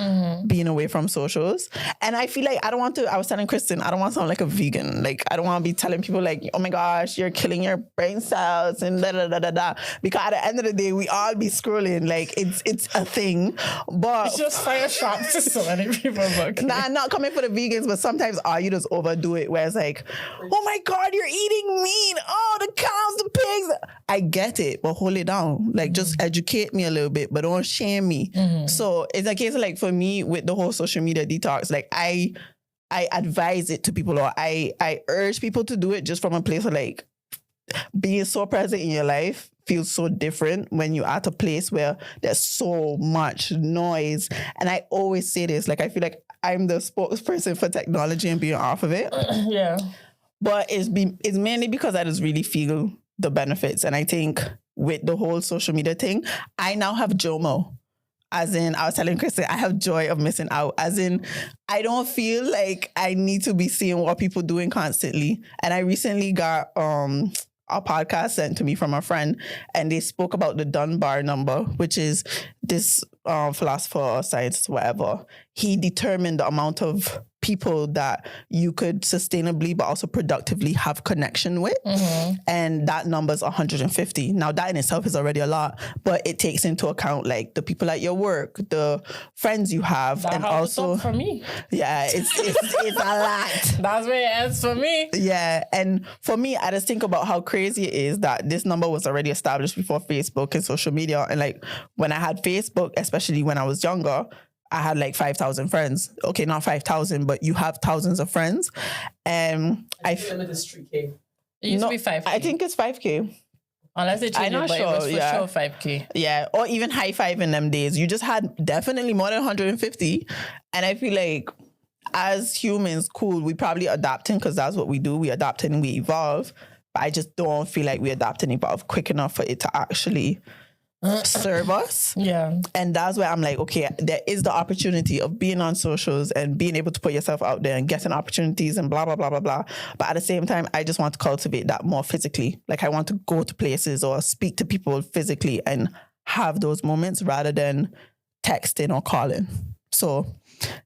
S2: being away from socials. And I feel like I was telling Kristen, I don't want to sound like a vegan. Like, I don't want to be telling people like, oh my gosh, you're killing your brain cells and da da da da da. Because at the end of the day, we all be scrolling. Like, it's a thing. But
S1: it's just fire shots to so many people. Okay.
S2: Nah, not coming for the vegans, but sometimes you just overdo it where it's like, oh my God, you're eating meat. Oh, the cows, the pigs. I get it, but hold it down. Like, just educate me a little bit, but don't shame me. So it's a case of like, for me with the whole social media detox, like I advise it to people, or I urge people to do it just from a place of like being so present in your life feels so different when you're at a place where there's so much noise. And I always say this, like, I feel like I'm the spokesperson for technology and being off of it.
S1: Yeah.
S2: But it's mainly because I just really feel the benefits. And I think with the whole social media thing, I now have JOMO. As in, I was telling Kristen, I have joy of missing out. As in, I don't feel like I need to be seeing what people doing constantly. And I recently got a podcast sent to me from a friend, and they spoke about the Dunbar number, which is this philosopher or scientist, whatever. He determined the amount of people that you could sustainably but also productively have connection with. Mm-hmm. And that number is 150. Now that in itself is already a lot, but it takes into account like the people at your work, the friends you have,
S1: that
S2: and also
S1: for me.
S2: Yeah, it's a lot.
S1: That's where it ends for me.
S2: Yeah. And for me, I just think about how crazy it is that this number was already established before Facebook and social media. And like when I had Facebook, especially when I was younger, I had like 5,000 friends. Okay, not 5,000, but you have thousands of friends. And
S4: I feel limit is 3K.
S1: It used to be 5K.
S2: I think it's 5K.
S1: Unless they changed it, but it was for sure 5K.
S2: Yeah, or even high five in them days. You just had definitely more than 150. And I feel like as humans, cool, we probably adapting because that's what we do. We adapt and we evolve. But I just don't feel like we adapt and evolve quick enough for it to actually serve us.
S1: Yeah.
S2: And that's where I'm like, okay, there is the opportunity of being on socials and being able to put yourself out there and getting opportunities and blah, blah, blah, blah, blah. But at the same time, I just want to cultivate that more physically. Like I want to go to places or speak to people physically and have those moments rather than texting or calling. So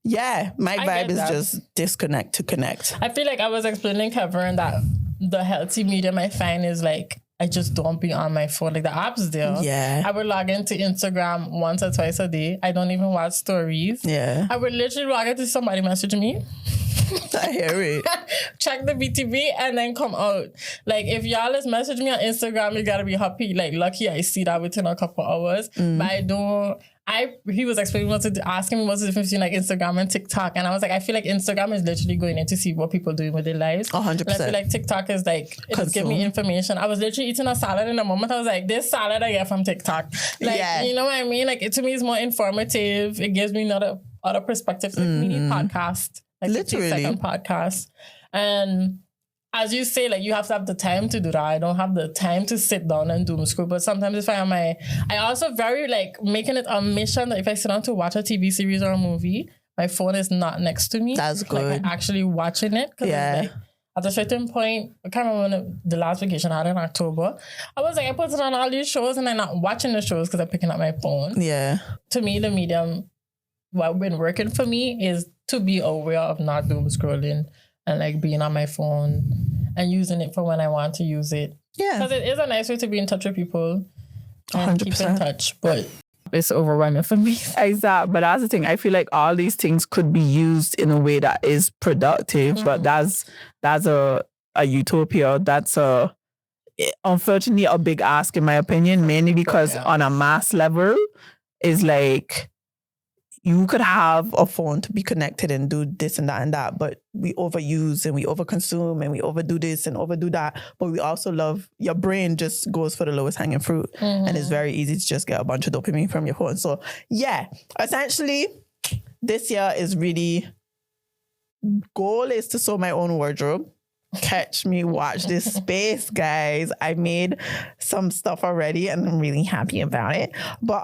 S2: yeah, my vibe is just disconnect to connect.
S1: I feel like I was explaining Kevin that the healthy medium I find is like, I just don't be on my phone. Like the app's there.
S2: Yeah.
S1: I would log into Instagram once or twice a day. I don't even watch stories.
S2: Yeah.
S1: I would literally log into somebody message me.
S2: I hear it.
S1: Check the BTV and then come out. Like if y'all just message me on Instagram, you gotta be happy. Like lucky I see that within a couple hours. But I don't. He was asking me what's the difference between like Instagram and TikTok, and I was like, I feel like Instagram is literally going in to see what people doing with their lives.
S2: 100%.
S1: I feel like TikTok is like it just give me information. I was literally eating a salad in a moment. I was like, this salad I get from TikTok. Like you know what I mean? Like it to me is more informative. It gives me other perspectives. Like mini podcast, like
S2: literally
S1: 15-second podcast, and as you say, like you have to have the time to do that. I don't have the time to sit down and doom scroll. But sometimes if I also very like making it a mission that if I sit down to watch a TV series or a movie, my phone is not next to me.
S2: That's good.
S1: Like I'm actually watching it.
S2: Yeah.
S1: Like, at a certain point, I can't remember when the last vacation I had in October. I was like, I put it on all these shows and I'm not watching the shows because I'm picking up my phone.
S2: Yeah.
S1: To me, the medium, what's been working for me is to be aware of not doom scrolling and like being on my phone and using it for when I want to use it.
S2: Yeah.
S1: Because it is a nice way to be in touch with people and
S2: 100%.
S1: keep in touch. But it's overwhelming for me.
S3: Exactly. But that's the thing. I feel like all these things could be used in a way that is productive, but that's a utopia. That's unfortunately a big ask in my opinion, mainly because on a mass level is like you could have a phone to be connected and do this and that, but we overuse and we overconsume and we overdo this and overdo that. But we also love, your brain just goes for the lowest hanging fruit. And it's very easy to just get a bunch of dopamine from your phone. So yeah, essentially this year is really, goal is to sew my own wardrobe. Catch me watch this space, guys. I made some stuff already and I'm really happy about it. But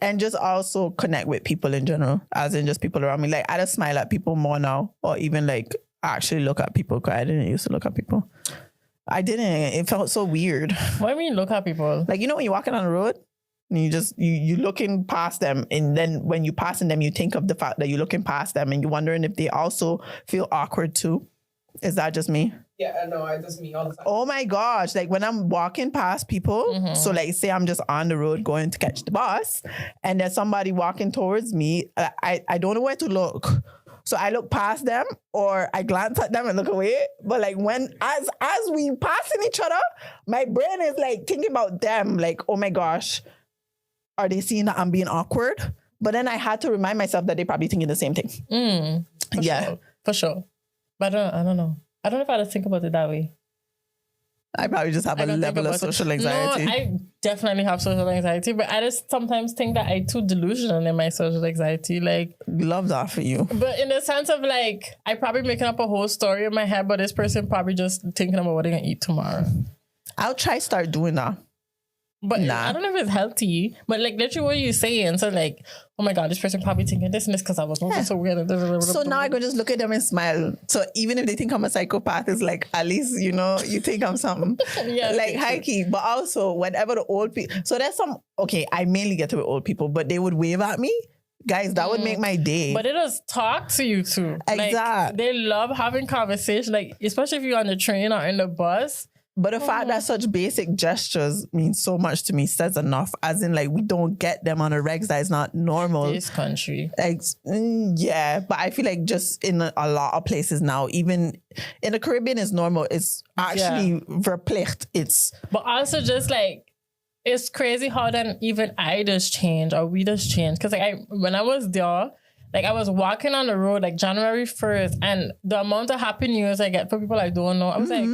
S3: and just also connect with people in general, as in just people around me. Like I just smile at people more now, or even like actually look at people, because I didn't used to look at people. I didn't. It felt so weird.
S1: What do you mean look at people?
S2: Like, you know when you're walking on the road and you looking past them, and then when you passing them, you think of the fact that you're looking past them and you're wondering if they also feel awkward too. Is that just me?
S4: Yeah, no, it does me all the time.
S2: Oh my gosh. Like when I'm walking past people, so like say I'm just on the road going to catch the bus and there's somebody walking towards me, I don't know where to look. So I look past them or I glance at them and look away. But like as we passing each other, my brain is like thinking about them, like, oh my gosh, are they seeing that I'm being awkward? But then I had to remind myself that they're probably thinking the same thing.
S1: For sure. But I don't know. I don't know if I had to think about it that way.
S2: I probably just have a
S1: I don't think
S2: level of
S1: about it.
S2: social anxiety.
S1: No, I definitely have social anxiety, but I just sometimes think that I'm too delusional in my social anxiety. Like,
S2: Love that for you.
S1: but in the sense of like, I probably making up a whole story in my head, but this person probably just thinking about what they're gonna eat tomorrow.
S2: I'll try start doing that.
S1: But
S2: Nah.
S1: I don't know if it's healthy. But like literally what you're saying, so like, oh my god, this person probably thinking this and this because I was moving so weird.
S2: So now I go just look at them and smile. So even if they think I'm a psychopath, it's like, at least, you know, you think I'm something.
S1: Yeah,
S2: like
S1: okay,
S2: high key. But also, whenever the old people, so there's some, okay, I mainly get to with old people, but they would wave at me. Guys, that would make my day.
S1: But it does talk to you too.
S2: Exact.
S1: Like, they love having conversation, like especially if you're on the train or in the bus.
S2: But the fact that such basic gestures mean so much to me says enough. As in, like, we don't get them on the regs. That is not normal.
S1: This country.
S2: Like, yeah, but I feel like just in a lot of places now, even in the Caribbean, is normal. It's actually verplicht. It's
S1: But also just like, it's crazy how then even I just change or we just change. Because like when I was there, like I was walking on the road like January 1st, and the amount of happy news I get for people I don't know, I was like,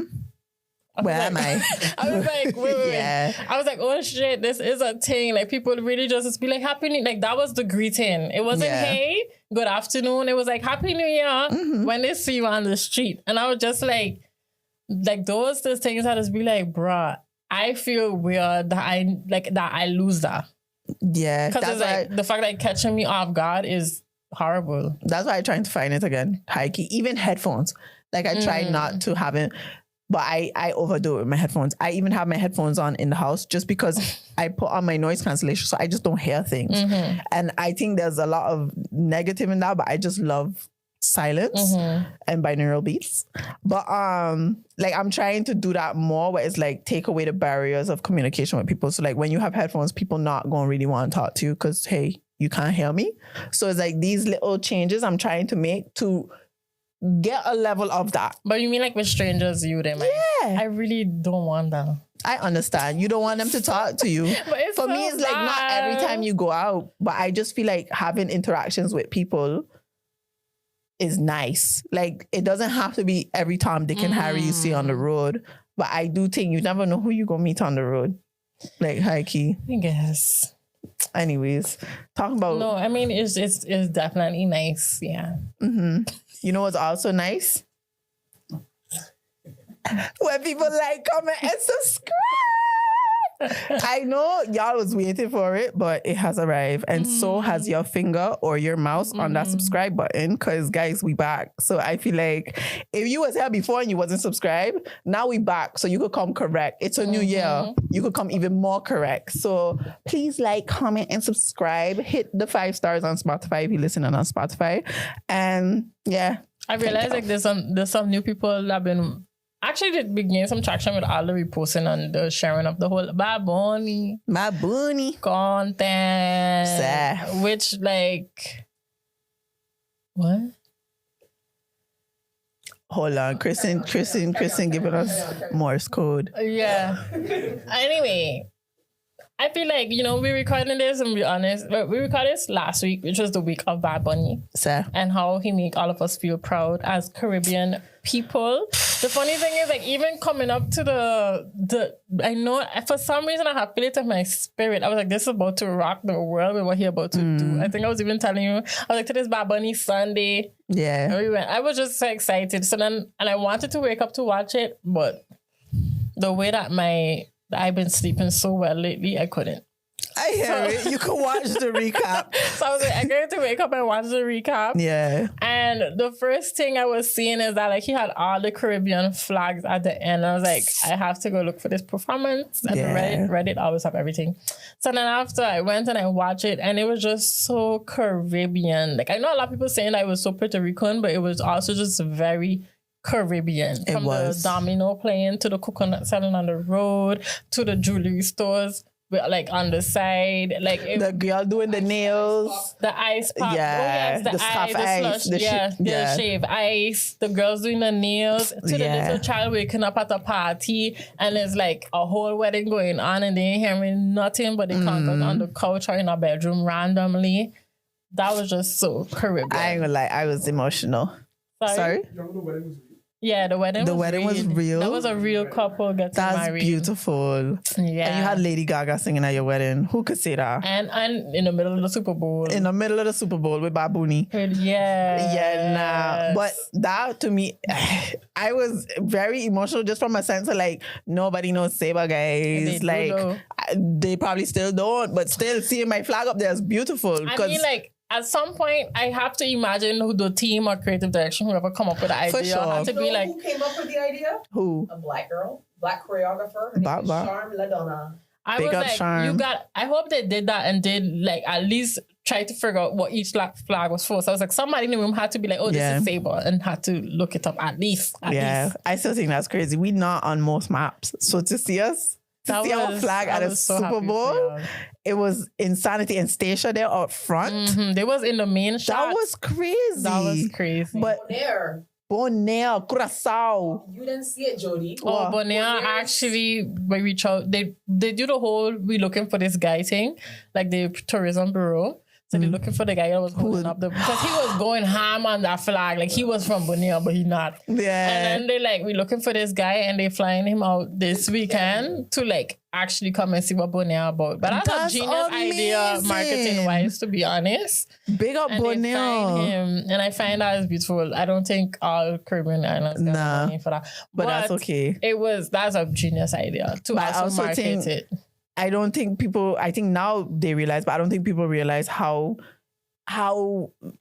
S2: where am I?
S1: I was like, wait.
S2: Yeah.
S1: I was like, oh shit, this is a thing. Like people really just be like, Happy New, like that was the greeting. It wasn't, hey, good afternoon. It was like, Happy New Year when they see you on the street. And I was just like those the things I just be like, bruh, I feel weird that I lose that.
S2: Yeah.
S1: Because it's like the fact that catching me off guard is horrible.
S2: That's why I'm trying to find it again. High key. Even headphones. Like I try not to have it. But I overdo it with my headphones. I even have my headphones on in the house just because I put on my noise cancellation so I just don't hear things. And I think there's a lot of negative in that, but I just love silence and binaural beats. But like I'm trying to do that more where it's like take away the barriers of communication with people. So like when you have headphones, people not going to really want to talk to you because, hey, you can't hear me. So it's like these little changes I'm trying to make to get a level of that.
S1: But you mean like with strangers, you them?
S2: Yeah.
S1: I really don't want that.
S2: I understand. You don't want them to talk to you.
S1: But it's
S2: For
S1: so
S2: me, it's like not every time you go out, but I just feel like having interactions with people is nice. Like it doesn't have to be every Tom, Dick, and Harry you see on the road. But I do think you never know who you gonna meet on the road. Like high key.
S1: I guess.
S2: Anyways, talking about
S1: No, I mean it's definitely nice. Yeah.
S2: you know what's also nice? When people like, comment, and subscribe. I know y'all was waiting for it, but it has arrived. And so has your finger or your mouse on that subscribe button. Because guys, we back. So I feel like if you was here before and you wasn't subscribed, now we back. So you could come correct. It's a new year. You could come even more correct. So please like, comment, and subscribe. Hit the 5 stars on Spotify if you're listening on Spotify. And yeah.
S1: I realized like there's some new people that have been actually did begin some traction with all the reposting and the sharing of the whole Baboni
S2: My bunny.
S1: content.
S2: Sad.
S1: Which like what?
S2: Hold on. Kristen giving us Morse code.
S1: Yeah. Anyway, I feel like, you know, we're recording this and be honest, we recorded this last week, which was the week of Bad Bunny.
S2: Sad.
S1: And how he make all of us feel proud as Caribbean people. The funny thing is, like, even coming up to the I know for some reason I have feel it in my spirit. I was like, this is about to rock the world with what he about to do. I think I was even telling you, I was like, today's Bad Bunny Sunday.
S2: Yeah.
S1: And we went. I was just so excited. So then, and I wanted to wake up to watch it, but the way that I've been sleeping so well lately, I couldn't.
S2: I hear it. You can watch the recap.
S1: So I was like, I'm going to wake up and watch the recap.
S2: Yeah.
S1: And the first thing I was seeing is that like he had all the Caribbean flags at the end. I was like, I have to go look for this performance. And Reddit always have everything. So then after I went and I watched it, and it was just so Caribbean. Like I know a lot of people saying that it was so Puerto Rican, but it was also just very Caribbean. From the domino playing to the coconut selling on the road to the jewelry stores. Like on the side, like
S2: the girl doing the nails,
S1: the ice pop, the slush, the shave ice, the girls doing the nails, to the little child waking up at a party, and there's like a whole wedding going on, and they ain't hearing nothing but the content on the couch or in a bedroom randomly. That was just so Caribbean.
S2: I ain't gonna lie, I was emotional.
S1: Sorry?
S4: You remember the wedding was
S1: Yeah, the wedding
S2: was real.
S1: That was a real couple getting
S2: That's
S1: married.
S2: beautiful.
S1: Yeah.
S2: And you had Lady Gaga singing at your wedding. Who could say that?
S1: And in the middle of the Super Bowl.
S2: In the middle of the Super Bowl with Babuni.
S1: Yeah.
S2: Yeah, nah. But that to me, I was very emotional just from a sense of like, nobody knows Saber, guys. They probably still don't, but still seeing my flag up there is beautiful.
S1: I mean, like, at some point, I have to imagine who the team or creative direction, whoever come up with the idea,
S2: sure.
S1: have to be like,
S4: who came up with the idea?
S2: Who?
S4: A black girl, black choreographer. Her name is Charm LaDonna.
S1: I
S2: Big
S1: was
S2: up
S1: like,
S2: Charm.
S1: I hope they did that and did like at least try to figure out what each flag was for. So I was like, somebody in the room had to be like, oh, this is Saber, and had to look it up at least.
S2: I still think that's crazy. We not on most maps. So to see us, our flag at a Super Bowl, it was insanity. And Stacia there up front.
S1: They was in the main shot.
S2: That was crazy. But Bonaire, Curaçao.
S4: You didn't see it, Jody.
S1: Oh, Bonaire actually, when we reach out, they do the whole we looking for this guy thing, like the tourism bureau. So they're looking for the guy that was holding up because he was going ham on that flag. Like he was from Bonaire, but he not.
S2: Yeah.
S1: And then they like, we looking for this guy and they flying him out this weekend to like actually come and see what Bonaire about. But that's a genius idea marketing wise, to be honest.
S2: Big up
S1: and
S2: Bonaire.
S1: They find him, and I find that is beautiful. I don't think all Caribbean islands got money for that.
S2: But that's okay.
S1: That's a genius idea to also market it.
S2: I think now they realize, but I don't think people realize how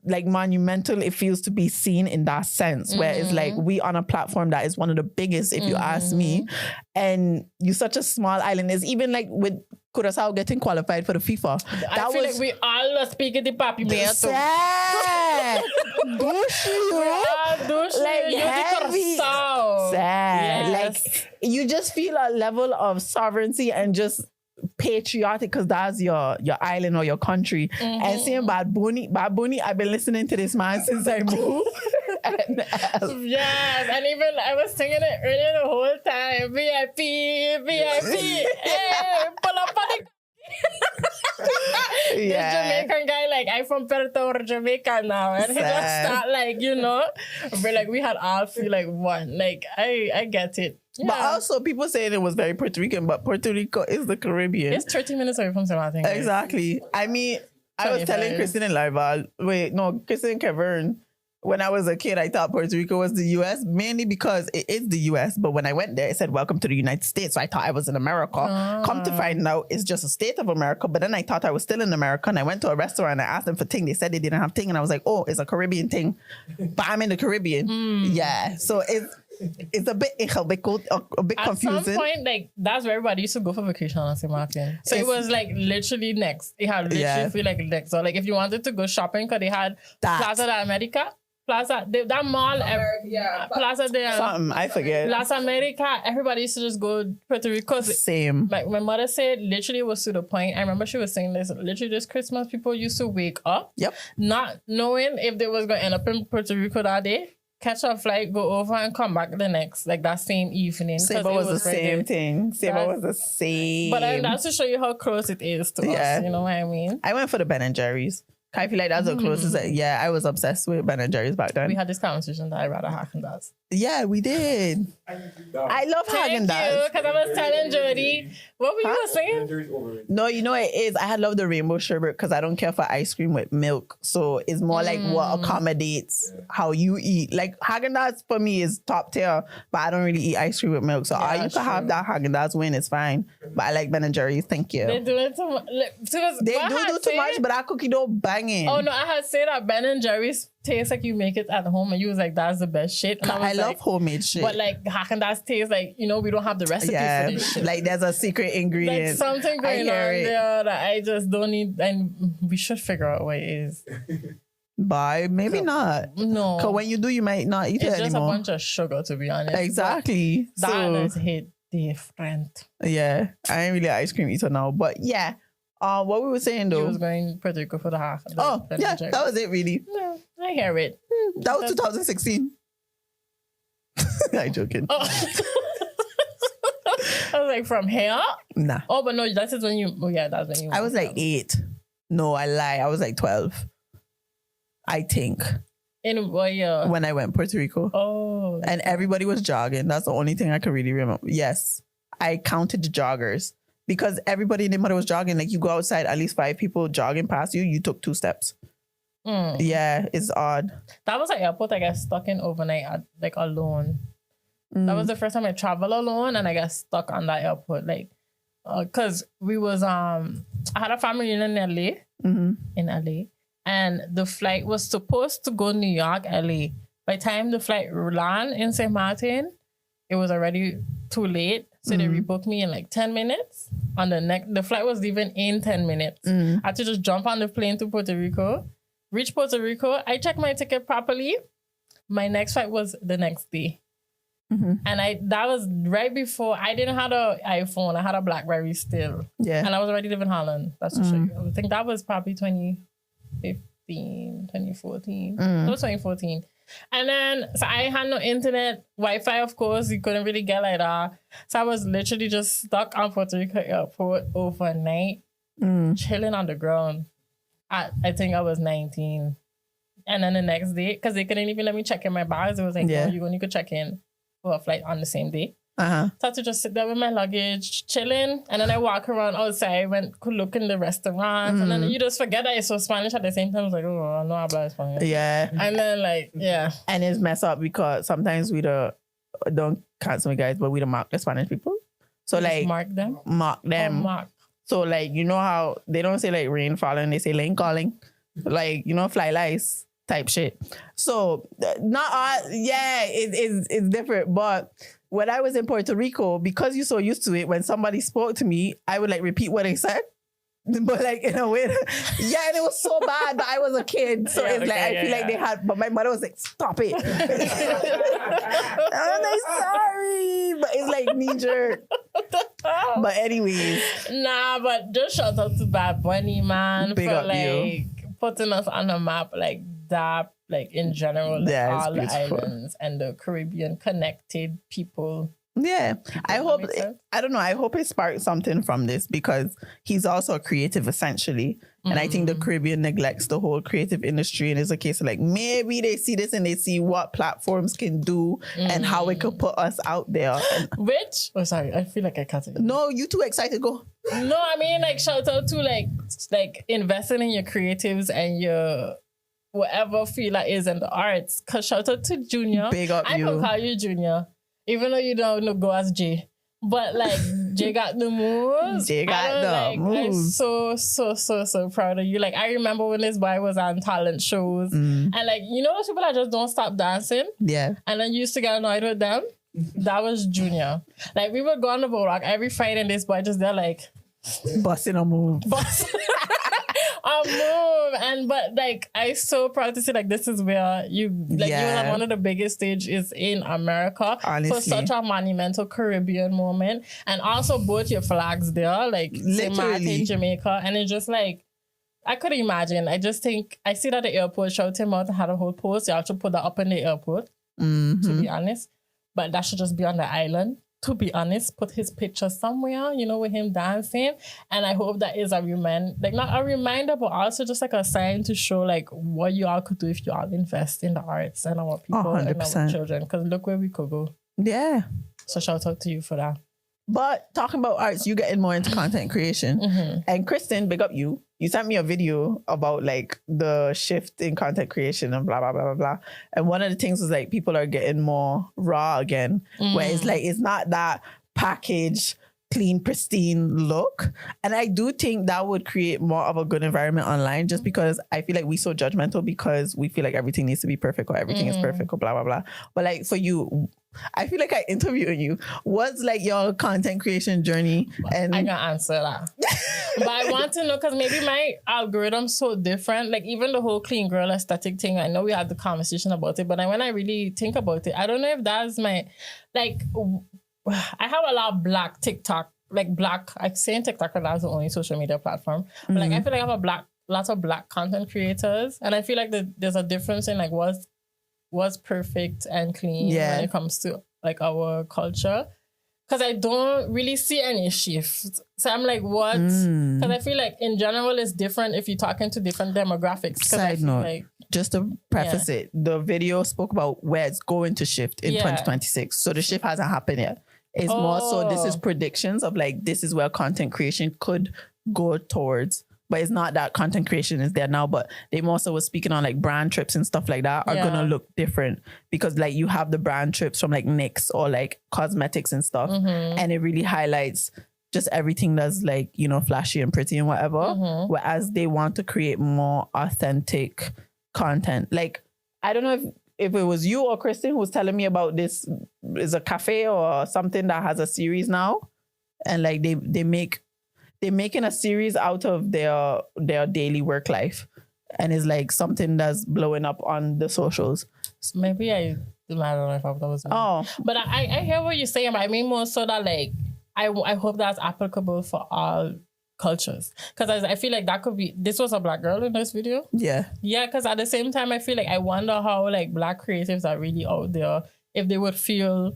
S2: like monumental it feels to be seen in that sense, where it's like we on a platform that is one of the biggest, if you ask me, and you're such a small island. It's even like with Curaçao getting qualified for the FIFA.
S1: I feel like we all are speaking the papi bear too.
S2: Like heavy. Like you just feel a level of sovereignty and just patriotic because that's your island or your country. And seeing Bad Bunny, I've been listening to this man since I moved.
S1: Yes, and even I was singing it earlier the whole time. VIP, hey, pull up on the this Jamaican guy, like I'm from Puerto Rico, Jamaica now, and he just start like, but like we had all feel like one. Like I get it. Yeah.
S2: But also people saying it was very Puerto Rican, but Puerto Rico is the Caribbean.
S1: It's 30 minutes away from Saint-Martin.
S2: Exactly. I mean, I was telling Kristen and Kristen and Kevin, when I was a kid, I thought Puerto Rico was the U.S., mainly because it is the U.S., but when I went there, it said, welcome to the United States, so I thought I was in America. Come to find out, it's just a state of America, but then I thought I was still in America, and I went to a restaurant, and I asked them for ting. They said they didn't have ting, and I was like, oh, it's a Caribbean thing, but I'm in the Caribbean. Yeah, so it's a bit confusing.
S1: At some point, like, that's where everybody used to go for vacation on St. Martin. So it was like literally next. It had literally feel like next. So like if you wanted to go shopping, because they had Plaza de America. That mall, Plaza de
S2: something, I forget.
S1: Las America, everybody used to just go to Puerto Rico.
S2: Same.
S1: Like my mother said, literally it was to the point. I remember she was saying this, literally this Christmas, people used to wake up, not knowing if they was going to end up in Puerto Rico that day, catch a flight, go over and come back the next, like that same evening.
S2: Saber was the same thing. Saber was the same.
S1: But that's to show you how close it is to us, you know what I mean?
S2: I went for the Ben and Jerry's. I feel like that's the closest. I was obsessed with Ben and Jerry's back then.
S1: We had this conversation that I rather Haagen-Dazs.
S2: Yeah, we did. I love Haagen-Dazs.
S1: Because I was telling Jody, what were you saying?
S2: No, you know what it is? I love the rainbow sherbet because I don't care for ice cream with milk. So it's more like what accommodates how you eat. Like Haagen-Dazs for me is top tier, but I don't really eat ice cream with milk. So you can have that Haagen-Dazs win, it's fine. But I like Ben and Jerry's. Thank you.
S1: They do it too much.
S2: They do too much, but that cookie dough banging.
S1: Oh no, I had said that Ben and Jerry's tastes like you make it at home, and you was like, that's the best shit. And
S2: I love homemade shit.
S1: But like Haagen-Dazs tastes like, we don't have the recipe for this shit.
S2: Like there's a secret ingredient.
S1: Like something going on there that I just don't need, and we should figure out what it is.
S2: Bye. Maybe not.
S1: No.
S2: Because when you do, you might not eat it anymore.
S1: It's just a bunch of sugar, to be honest.
S2: Exactly.
S1: That is hit different.
S2: Yeah. I ain't really an ice cream eater now. But yeah. What we were saying though.
S1: You was going Puerto Rico for the half.
S2: That was it really.
S1: No, I hear it.
S2: That was 2016. I'm joking.
S1: Oh. I was like, from here?
S2: Nah.
S1: Oh, but no, that's when you... Oh, yeah, that's when you...
S2: I was like 8. No, I lie. I was like 12. I think.
S1: In what year?
S2: When I went Puerto Rico.
S1: Oh, Oh.
S2: And everybody was jogging. That's the only thing I can really remember. Yes, I counted the joggers because everybody in the mother was jogging. Like you go outside, at least 5 people jogging past you. You took 2 steps. Yeah, it's odd.
S1: That was at airport. I got stuck in overnight, like alone. That was the first time I traveled alone, and I got stuck on that airport. Like, cause we was I had a family in LA, in LA, and the flight was supposed to go New York, LA. By the time the flight landed in St. Martin, it was already too late. So they rebooked me in like 10 minutes. On the flight was leaving in 10 minutes. I had to just jump on the plane to Puerto Rico. Reach Puerto Rico. I checked my ticket properly. My next flight was the next day. And that was right before I didn't have an iPhone. I had a BlackBerry still. Yeah. And I was already living in Holland. That's for sure. I think that was probably 2015, 2014. It was 2014. And then, so I had no internet, Wi-Fi, of course, you couldn't really get like that. So I was literally just stuck on Puerto Rico airport overnight, chilling on the ground. I think I was 19. And then the next day, because they couldn't even let me check in my bags, it was like, no, you only could check in for a flight on the same day. So I had to just sit there with my luggage, chilling. And then I walk around outside, could look in the restaurants. And then you just forget that it's so Spanish at the same time. It's like, oh, no habla Spanish. Yeah. And then
S2: And it's messed up because sometimes we don't cancel me guys, but we don't mark the Spanish people. So
S1: just mark them?
S2: Mark them.
S1: Oh, mark.
S2: So like, you know how they don't say like rain falling, they say lane calling. Like, you know, fly lice type shit. So not all, it's different. But when I was in Puerto Rico, because you're so used to it, when somebody spoke to me, I would like repeat what they said. But like in a way, and it was so bad that I was a kid. So it's like, I feel like they had, but my mother was like, stop it. I was like, sorry. But it's like knee jerk. But anyways.
S1: Nah, but just shout out to Bad Bunny, man.
S2: Big
S1: for
S2: up
S1: like
S2: you.
S1: Putting us on the map like that, like in general, like all the islands and the Caribbean connected people.
S2: Yeah, I hope, I don't know, I hope it sparked something from this because he's also a creative essentially. And I think the Caribbean neglects the whole creative industry, and it's a case of like, maybe they see this and they see what platforms can do and how it could put us out there.
S1: Which, sorry, I feel like I cut it.
S2: No, you too excited, go.
S1: No, I mean like shout out to like investing in your creatives and your whatever field that is in the arts. Cause shout out to Junior.
S2: Big up
S1: I
S2: you.
S1: can call you Junior. Even though you don't go as Jay. But like Jay got the moves.
S2: Jay got the moves.
S1: I'm so proud of you. Like I remember when this boy was on talent shows and like, you know those people that just don't stop dancing? Yeah. And then you used to get annoyed with them? That was Junior. Like we would go on the boardwalk every Friday and this boy just there like
S2: busting a move.
S1: But like I'm so proud to see like this is where you have one of the biggest stages in America. Honestly. For such a monumental Caribbean moment. And also both your flags there, like St. Martin, Jamaica. And it's just like I could imagine. I just think I see that at the airport, shout him out and had a whole post. You should put that up in the airport, to be honest. But that should just be on the island. To be honest, put his picture somewhere, you know, with him dancing. And I hope that is a reminder, like not a reminder, but also just like a sign to show like what you all could do if you all invest in the arts and our people 100%. And our children. Because look where we could go. Yeah. So shout out to you for that.
S2: But talking about arts, you getting more into content creation. And Kristen, big up you. You sent me a video about like the shift in content creation and blah, blah, blah, blah, blah. And one of the things was like people are getting more raw again, where it's like, it's not that packaged, clean, pristine look. And I do think that would create more of a good environment online just because I feel like we're so judgmental because we feel like everything needs to be perfect or everything is perfect or blah, blah, blah. But like for you, I feel like I interviewed you. What's like your content creation journey? And
S1: I can answer that. But I want to know because maybe my algorithm's so different. Like even the whole clean girl aesthetic thing, I know we had the conversation about it, but when I really think about it, I don't know if that's my, like, I have a lot of black TikTok, like black, I'm saying TikTok because that's the only social media platform. But like I feel like I have lots of black content creators. And I feel like there's a difference in like what's perfect and clean when it comes to like our culture. Because I don't really see any shifts. So I'm like, what? Because I feel like in general it's different if you're talking to different demographics.
S2: Side note, just to preface it, the video spoke about where it's going to shift in 2026. So the shift hasn't happened yet. It's more so this is predictions of like, this is where content creation could go towards. But it's not that content creation is there now, but they more so was speaking on like brand trips and stuff like that are gonna look different because like you have the brand trips from like NYX or like cosmetics and stuff. And it really highlights just everything that's like, you know, flashy and pretty and whatever. Whereas they want to create more authentic content. Like, I don't know if it was you or Kristen who was telling me about this is a cafe or something that has a series now. And like they're making a series out of their daily work life. And it's like something that's blowing up on the socials.
S1: Maybe I don't know if that was me. Oh. But I hear what you're saying, but I mean more so that like, I hope that's applicable for all cultures. Because I feel like that could be, this was a Black girl in this video. Yeah. Yeah, because at the same time, I feel like I wonder how like Black creatives are really out there, if they would feel,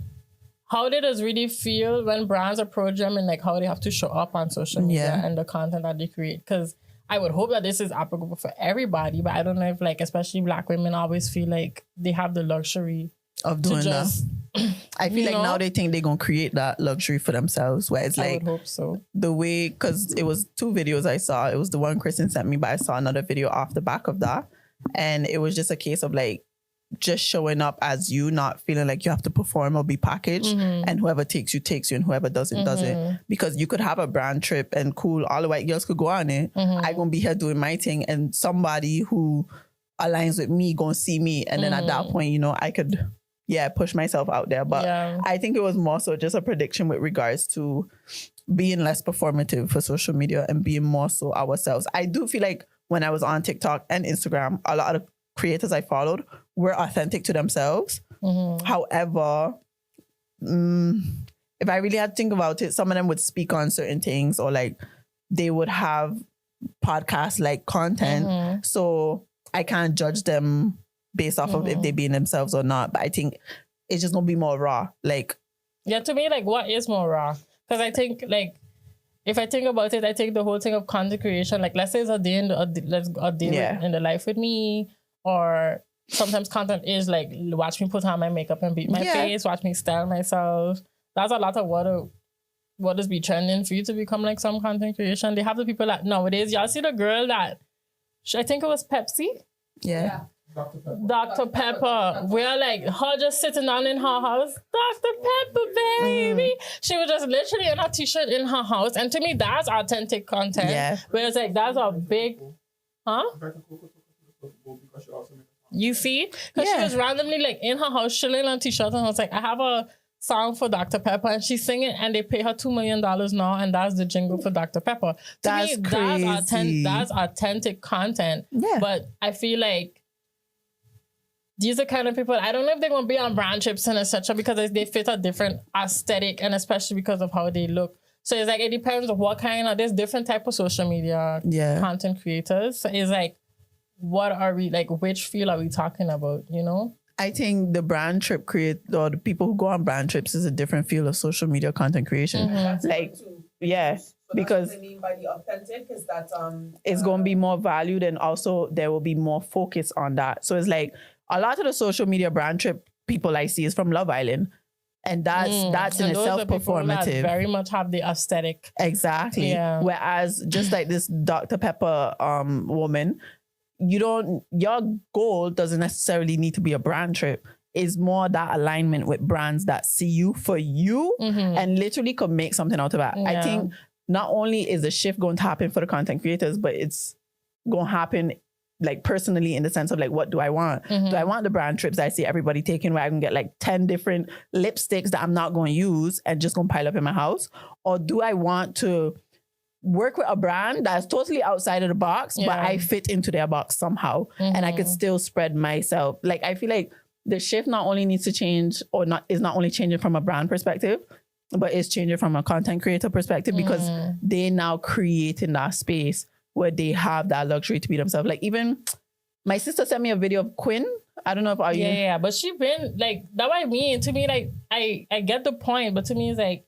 S1: how they just really feel when brands approach them and like how they have to show up on social media and the content that they create. Because I would hope that this is applicable for everybody, but I don't know if like, especially Black women always feel like they have the luxury
S2: of doing that. I feel like now they think they're going to create that luxury for themselves, where it's like, I
S1: would hope so.
S2: The way, because it was 2 videos I saw. It was the one Kristen sent me, but I saw another video off the back of that. And it was just a case of like, just showing up as you, not feeling like you have to perform or be packaged, and whoever takes you and whoever doesn't doesn't, because you could have a brand trip and cool, all the white girls could go on it. I'm gonna be here doing my thing, and somebody who aligns with me gonna see me, and then at that point, you know, I could push myself out there. But I think it was more so just a prediction with regards to being less performative for social media and being more so ourselves. I do feel like when I was on TikTok and Instagram, a lot of creators I followed were authentic to themselves. However, if I really had to think about it, some of them would speak on certain things, or like they would have podcast like content. So I can't judge them based off of if they being themselves or not. But I think it's just gonna be more raw. Like,
S1: yeah, to me, like, what is more raw? Because I think like, if I think about it, I think the whole thing of content creation, like let's say it's a day in the life with me, or sometimes content is like, watch me put on my makeup and beat my face, watch me style myself. That's a lot of what is be trending for you to become like some content creation. They have the people that nowadays, y'all see the girl that, I think it was Pepsi? Yeah. Dr. Pepper. We're like, her just sitting down in her house. Dr. Pepper, baby. She was just literally in a t-shirt in her house. And to me, that's authentic content. Yeah. Where it's like, that's a big, you see? Because she was randomly like in her house, chilling on t-shirt, and I was like, I have a song for Dr. Pepper, and she's singing, and they pay her $2 million now, and that's the jingle for Dr. Pepper. To me, that's authentic content. Yeah. But I feel like these are kind of people, I don't know if they're going to be on brand trips and etc. because they fit a different aesthetic, and especially because of how they look. So it's like, it depends on what kind of, there's different type of social media content creators. So it's like, what are we, like, which field are we talking about, you know?
S2: I think the brand trip or the people who go on brand trips is a different field of social media content creation. Like,
S4: so because that's what I mean by the authentic is that
S2: it's going to be more valued, and also there will be more focus on that. So it's like, a lot of the social media brand trip people I see is from Love Island. And that's in itself performative.
S1: Very much have the aesthetic.
S2: Exactly. Yeah. Whereas just like this Dr. Pepper woman, your goal doesn't necessarily need to be a brand trip. It's more that alignment with brands that see you for you and literally could make something out of that. Yeah. I think not only is the shift going to happen for the content creators, but it's going to happen like personally, in the sense of like, what do I want? Do I want the brand trips I see everybody taking, where I can get like 10 different lipsticks that I'm not going to use and just going to pile up in my house? Or do I want to work with a brand that's totally outside of the box, but I fit into their box somehow, and I could still spread myself? Like, I feel like the shift not only needs to change, or is not only changing from a brand perspective, but it's changing from a content creator perspective, because they now create in that space where they have that luxury to be themselves. Like, even my sister sent me a video of Quinn. I don't know if you.
S1: Yeah, but she been like, that what I mean. To me, like, I get the point, but to me it's like,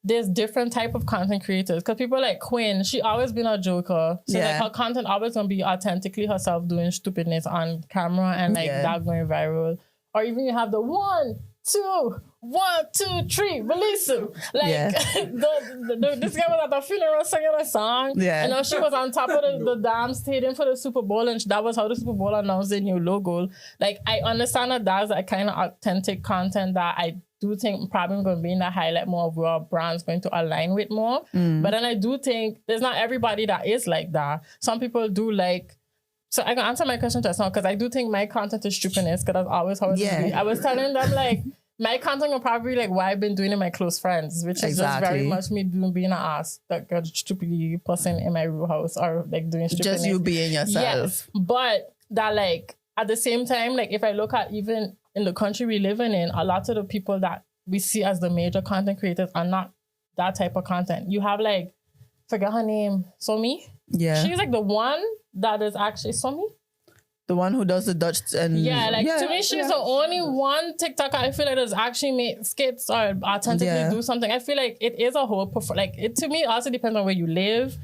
S1: there's different type of content creators. Because people like Quinn, she always been a joker. So like her content always gonna be authentically herself doing stupidness on camera and like that going viral. Or even you have the 1, 2, 1, 2, 3, release him. Like this guy was at the funeral singing a song. Yeah. And now she was on top of the damn stadium for the Super Bowl, and that was how the Super Bowl announced the new logo. Like, I understand that that's a kind of authentic content that I do think probably going to be in the highlight more of where our brand's going to align with more. But then I do think there's not everybody that is like that. Some people do like. So I can answer my question just now because I do think my content is stupidness because that's always how it is. I was telling them like my content will probably be like what I've been doing in my close friends, which is just very much me being an ass that got stupidly person in my real house or like doing stupidness.
S2: Just you being yourself.
S1: Yes, but that like at the same time, like if I look at even in the country we living in, a lot of the people that we see as the major content creators are not that type of content. You have like, forget her name, Somi. Yeah. She's like the one that is actually Somi.
S2: The one who does the Dutch and...
S1: to me, she's the only one TikToker I feel like does actually make skits or authentically do something. I feel like it is a whole... to me, it also depends on where you live,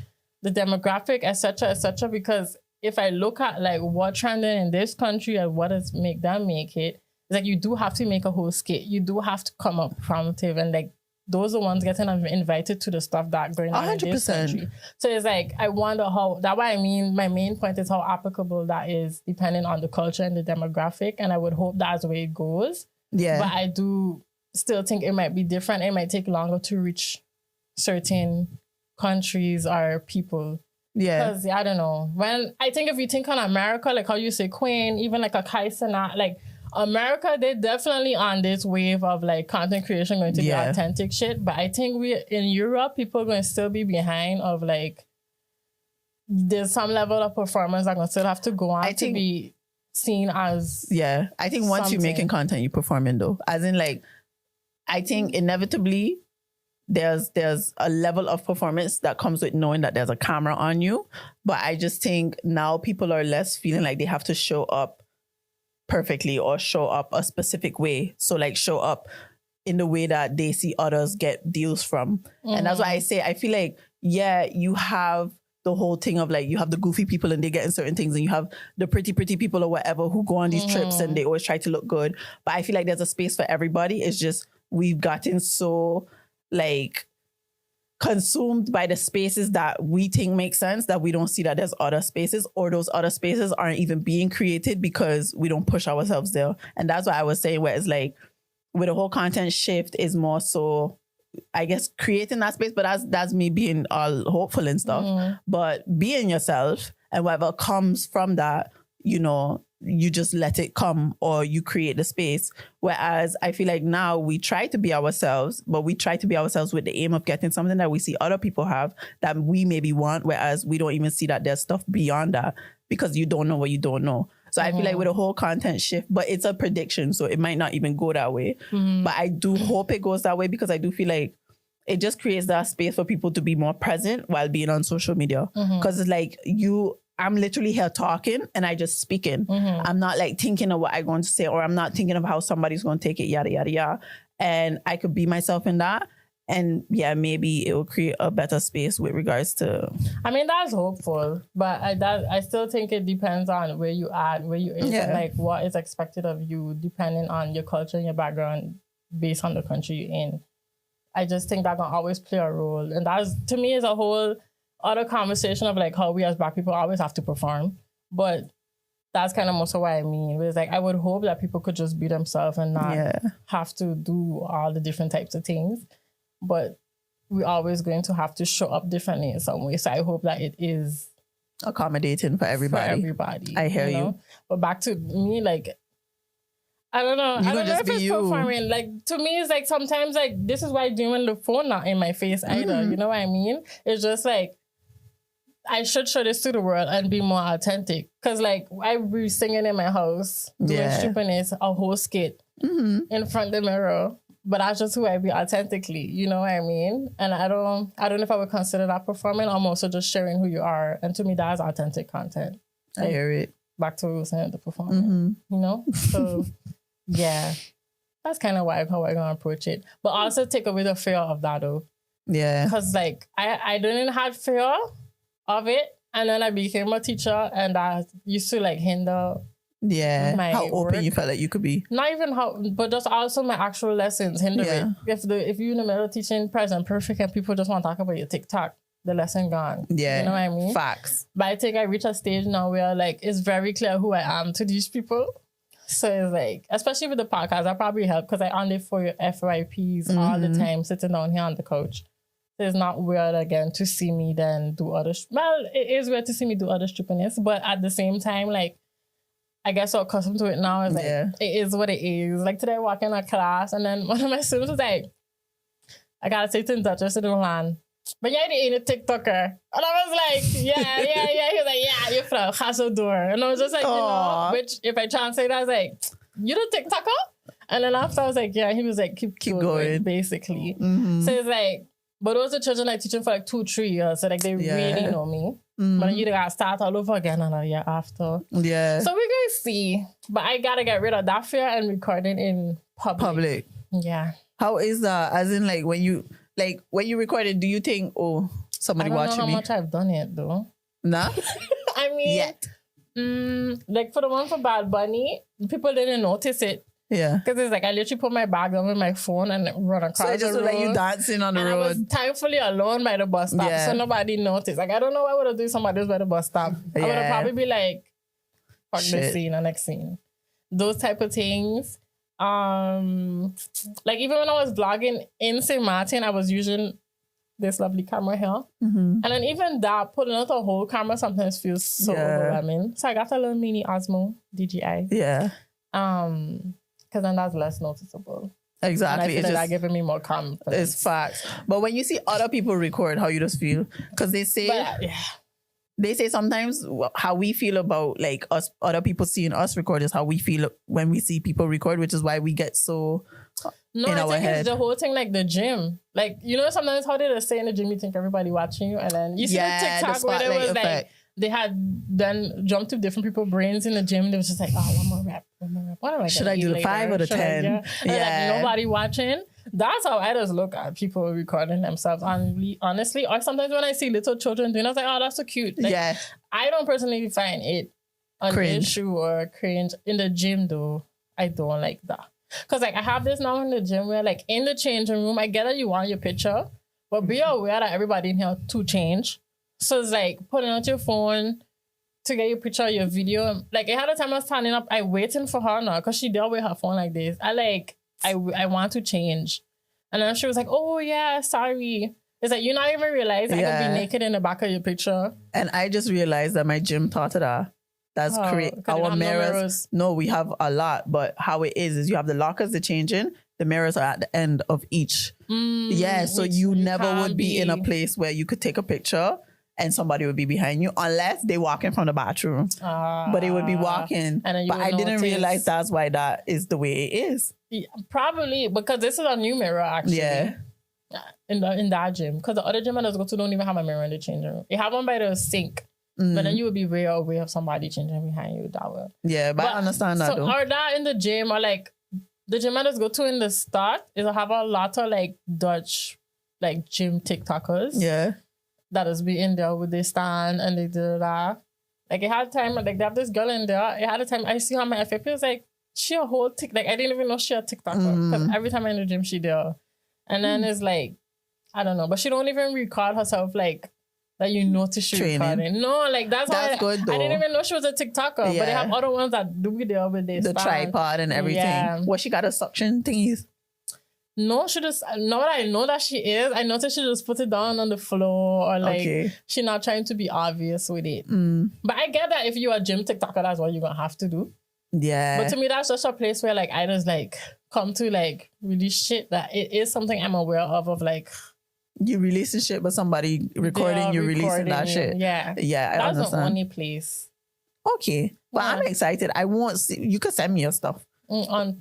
S1: the demographic, etc., because if I look at like what trending in this country and what has make them make it, it's like you do have to make a whole skit. You do have to come up promotive and like those are the ones getting invited to the stuff that going on 100%. In this country. So it's like, I wonder how, that's why I mean, my main point is how applicable that is depending on the culture and the demographic. And I would hope that's the way it goes. Yeah. But I do still think it might be different. It might take longer to reach certain countries or people. Yeah. Because, I don't know. When I think if you think on America, like how you say Queen, even like a Kai Cenat, like America, they're definitely on this wave of like content creation going to be authentic shit. But I think we in Europe, people are going to still be behind of like, there's some level of performance that going to still have to go on to be seen as. Yeah.
S2: I think once you're making content, you're performing though. As in like, I think inevitably there's a level of performance that comes with knowing that there's a camera on you. But I just think now people are less feeling like they have to show up perfectly or show up a specific way. So like show up in the way that they see others get deals from. And that's why I say, I feel like, you have the whole thing of like, you have the goofy people and they get in certain things and you have the pretty people or whatever who go on these trips and they always try to look good. But I feel like there's a space for everybody. It's just, we've gotten so like consumed by the spaces that we think make sense that we don't see that there's other spaces, or those other spaces aren't even being created because we don't push ourselves there. And that's what I was saying, where it's like with the whole content shift is more so, I guess, creating that space, but that's me being all hopeful and stuff. But being yourself and whatever comes from that, you know, you just let it come or you create the space. Whereas I feel like now we try to be ourselves, but we try to be ourselves with the aim of getting something that we see other people have that we maybe want, whereas we don't even see that there's stuff beyond that because you don't know what you don't know. So I feel like with a whole content shift, but it's a prediction, so it might not even go that way. But I do hope it goes that way because I do feel like it just creates that space for people to be more present while being on social media. Because it's like I'm literally here talking and I just speaking. I'm not like thinking of what I'm going to say, or I'm not thinking of how somebody's going to take it, yada, yada, yada. And I could be myself in that. And maybe it will create a better space with regards to...
S1: I mean, that's hopeful, but I still think it depends on where you at, where you is, and like what is expected of you depending on your culture and your background based on the country you're in. I just think that can always play a role. And that's, to me, is a whole other conversation of like how we as Black people always have to perform. But that's kind of most of what I mean. It's like, I would hope that people could just be themselves and not have to do all the different types of things. But we're always going to have to show up differently in some way. So I hope that it is
S2: accommodating for everybody. I hear you.
S1: But back to me, like, I don't know. I don't know if it's performing. Like, to me, it's like sometimes like this is why doing the phone not in my face either. You know what I mean? It's just like, I should show this to the world and be more authentic. Because like I be singing in my house, doing stupidness, a whole skit in front of the mirror. But that's just who I be authentically, you know what I mean? And I don't know if I would consider that performing. I'm also just sharing who you are. And to me, that is authentic content.
S2: Like, I hear it.
S1: Back to what we were saying, the performing, you know? So, yeah. That's kind of how I'm going to approach it. But also take away the fear of that, though.
S2: Yeah.
S1: Because like I didn't have fear of it. And then I became a teacher and that used to like hinder
S2: Yeah.
S1: my
S2: How open
S1: work.
S2: you felt like you could be.
S1: Not even how, but just also my actual lessons hinder
S2: Yeah.
S1: it. If you're in the middle of teaching present perfect and people just want to talk about your TikTok, the lesson gone.
S2: Yeah.
S1: You know what I mean?
S2: Facts.
S1: But I think I reach a stage now where like it's very clear who I am to these people. So it's like, especially with the podcast, that probably helped because I only for your FYPs all the time sitting down here on the couch. So it's not weird again to see me then do other. Well, it is weird to see me do other stupidness, but at the same time, like I guess I'm accustomed to it now. It's like it is what it is. Like today, I walk in a class and then one of my students was like, "I gotta say to Dutch, I said, land. But yeah, ain't a TikToker." And I was like, yeah. He was like, yeah, you're from Hasseldoor. And I was just like, you know, which if I translate, I was like, you the TikToker? And then after I was like, yeah, he was like, keep going, basically. So it's like, but those are children like teaching for like 2-3 years. So like they really know me. But then you gotta start all over again another year after. Yeah. So we're gonna see. But I gotta get rid of that fear and recording in public. Yeah.
S2: How is that? As in like when you recorded, do you think, oh, somebody watching me?
S1: I don't know how much I've done it though.
S2: Nah?
S1: I mean, like for the one for Bad Bunny, people didn't notice it.
S2: Yeah.
S1: Because it's like I literally put my bag down with my phone and run across
S2: so it just
S1: the road.
S2: like you dancing on the road.
S1: I was thankfully alone by the bus stop, so nobody noticed. Like I don't know what I would have done if somebody was by the bus stop. I would have probably be like, fuck this scene, the next scene. Those type of things. Like even when I was vlogging in St. Martin, I was using this lovely camera here. And then even that, putting out a whole camera sometimes feels so overwhelming. So I got a little mini Osmo DJI.
S2: Yeah.
S1: Because then that's less noticeable.
S2: Exactly.
S1: And I feel like giving me more confidence.
S2: It's facts. But when you see other people record, how you just feel? Because they say... They say sometimes how we feel about like us, other people seeing us record is how we feel when we see people record, which is why we get so in our head. It's
S1: the whole thing like the gym. Like, you know, sometimes how they just say in the gym, you think everybody watching you. And then you see the TikTok where it was like, they had then jumped to different people's brains in the gym. They was just like, oh, one more rep. What am I
S2: Should I do the 5 or the 10?
S1: And like nobody watching. That's how I just look at people recording themselves, honestly. Or sometimes when I see little children doing it, I was like, oh, that's so cute. Like, I don't personally find it an issue or cringe. In the gym, though, I don't like that. Because like I have this now in the gym where like in the changing room, I get that you want your picture, but be aware that everybody in here to change. So it's like putting out your phone to get your picture, your video. Like I had a time I was standing up, I waiting for her now because she dealt with her phone like this. I want to change. And then she was like, oh yeah, sorry. It's like, you not even realize I could be naked in the back of your picture.
S2: And I just realized that my gym taught her that. That's great. Our mirrors. No, we have a lot, but how it is you have the lockers, the changing, the mirrors are at the end of each. So you never would be in a place where you could take a picture and somebody would be behind you unless they walking from the bathroom. But they would be walking. But I didn't realize that's why that is the way it is.
S1: Yeah, probably because this is a new mirror actually. Yeah. In that gym. Because the other gym I just go to don't even have a mirror in the changing room. They have one by the sink. But then you would be way aware of somebody changing behind you that way.
S2: Yeah, but I understand that though.
S1: Or that in the gym or like the gym I just go to in the start is I have a lot of like Dutch like gym TikTokers. Yeah. That is be in there with their stand and they do that. Like it had a time, like they have this girl in there. It had a time I see her on my FFP, it was like, she a whole like I didn't even know she a TikToker. Because every time I'm in the gym, she there. And then it's like, I don't know, but she don't even record herself like that you notice she recording. No, like that's good though. I didn't even know she was a TikToker. But they have other ones that do there with this.
S2: The tripod and everything. Yeah. What, she got a suction thingies?
S1: No, she just, now that I know that she is, I noticed she just put it down on the floor or like she not trying to be obvious with it. But I get that if you're a gym TikToker, that's what you're going to have to do. Yeah. But to me, that's just a place where like I just like come to like really shit that it is something I'm aware of like.
S2: You relationship with somebody recording, you releasing that shit. Yeah. Yeah, I
S1: that's
S2: understand.
S1: The only place.
S2: Okay. But I'm excited. I won't see, you could send me your stuff.
S1: You're not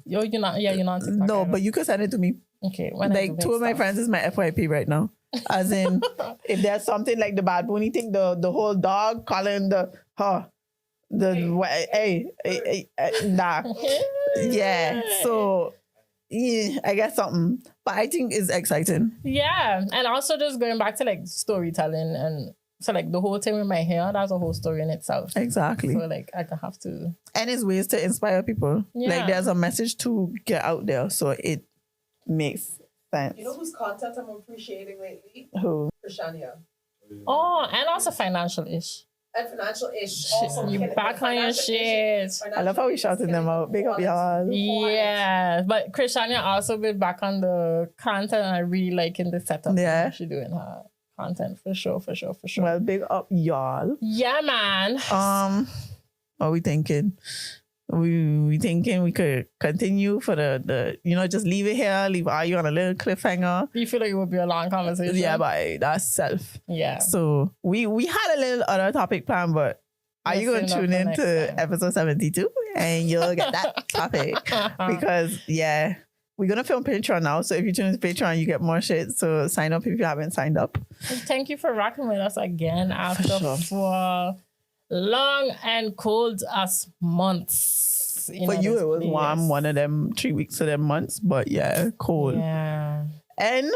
S1: TikTok.
S2: No, but you can send it to me.
S1: Okay.
S2: Like 2 of my friends is my FYP right now. As in, if there's something like the Bad Bunny thing, the whole dog calling nah. Yeah. So I guess something. But I think it's exciting.
S1: Yeah. And also just going back to like storytelling and so like the whole thing with my hair, that's a whole story in itself.
S2: Exactly.
S1: So like I can have to.
S2: And it's ways to inspire people.
S1: Yeah.
S2: Like there's a message to get out there. So it makes sense.
S4: You know whose content I'm appreciating lately?
S2: Who?
S4: Krishania.
S1: Oh, and also financial ish.
S4: And financial ish. Also,
S1: You back on your shit.
S2: I love how we shouting them out. Big up y'all.
S1: Yeah, but Krishania also been back on the content, and I really liking the setup.
S2: Yeah.
S1: She doing her content for sure.
S2: Well, big up y'all.
S1: Yeah, man.
S2: What are we thinking? We thinking we could continue for the just leave it here, leave you on a little cliffhanger.
S1: Do you feel like it would be a long conversation?
S2: Yeah, but that's self.
S1: Yeah.
S2: So we had a little other topic plan, but are you going to tune in to episode 72 and you'll get that topic? Because we're going to film Patreon now. So if you tune into Patreon, you get more shit. So sign up if you haven't signed up.
S1: Thank you for rocking with us again after
S2: sure.
S1: 4 long and cold as months.
S2: For you, it was warm, one of them 3 weeks of them months, but cold.
S1: Yeah.
S2: And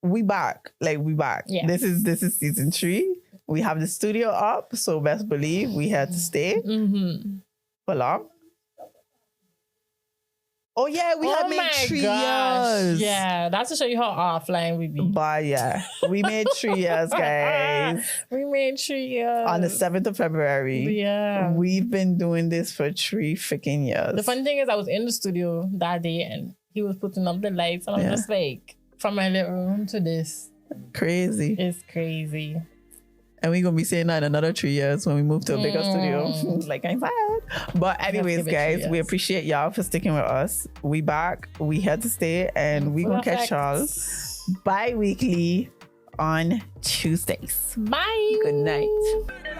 S2: we back.
S1: Yeah.
S2: This is season 3. We have the studio up, so best believe we had to stay for long. Oh yeah, we had made 3 years.
S1: Yeah, that's to show you how offline we be.
S2: But we made 3 years, guys.
S1: We made 3 years.
S2: On the 7th of February.
S1: Yeah.
S2: We've been doing this for 3 freaking years.
S1: The funny thing is I was in the studio that day and he was putting up the lights and I'm just like, from my living room to this.
S2: Crazy.
S1: It's crazy.
S2: And we're going to be saying that in another 3 years when we move to a bigger studio. Like I said. But anyways, guys, we appreciate y'all for sticking with us. We back. We had to stay. And we going to catch y'all bi-weekly on Tuesdays.
S1: Bye.
S2: Good night.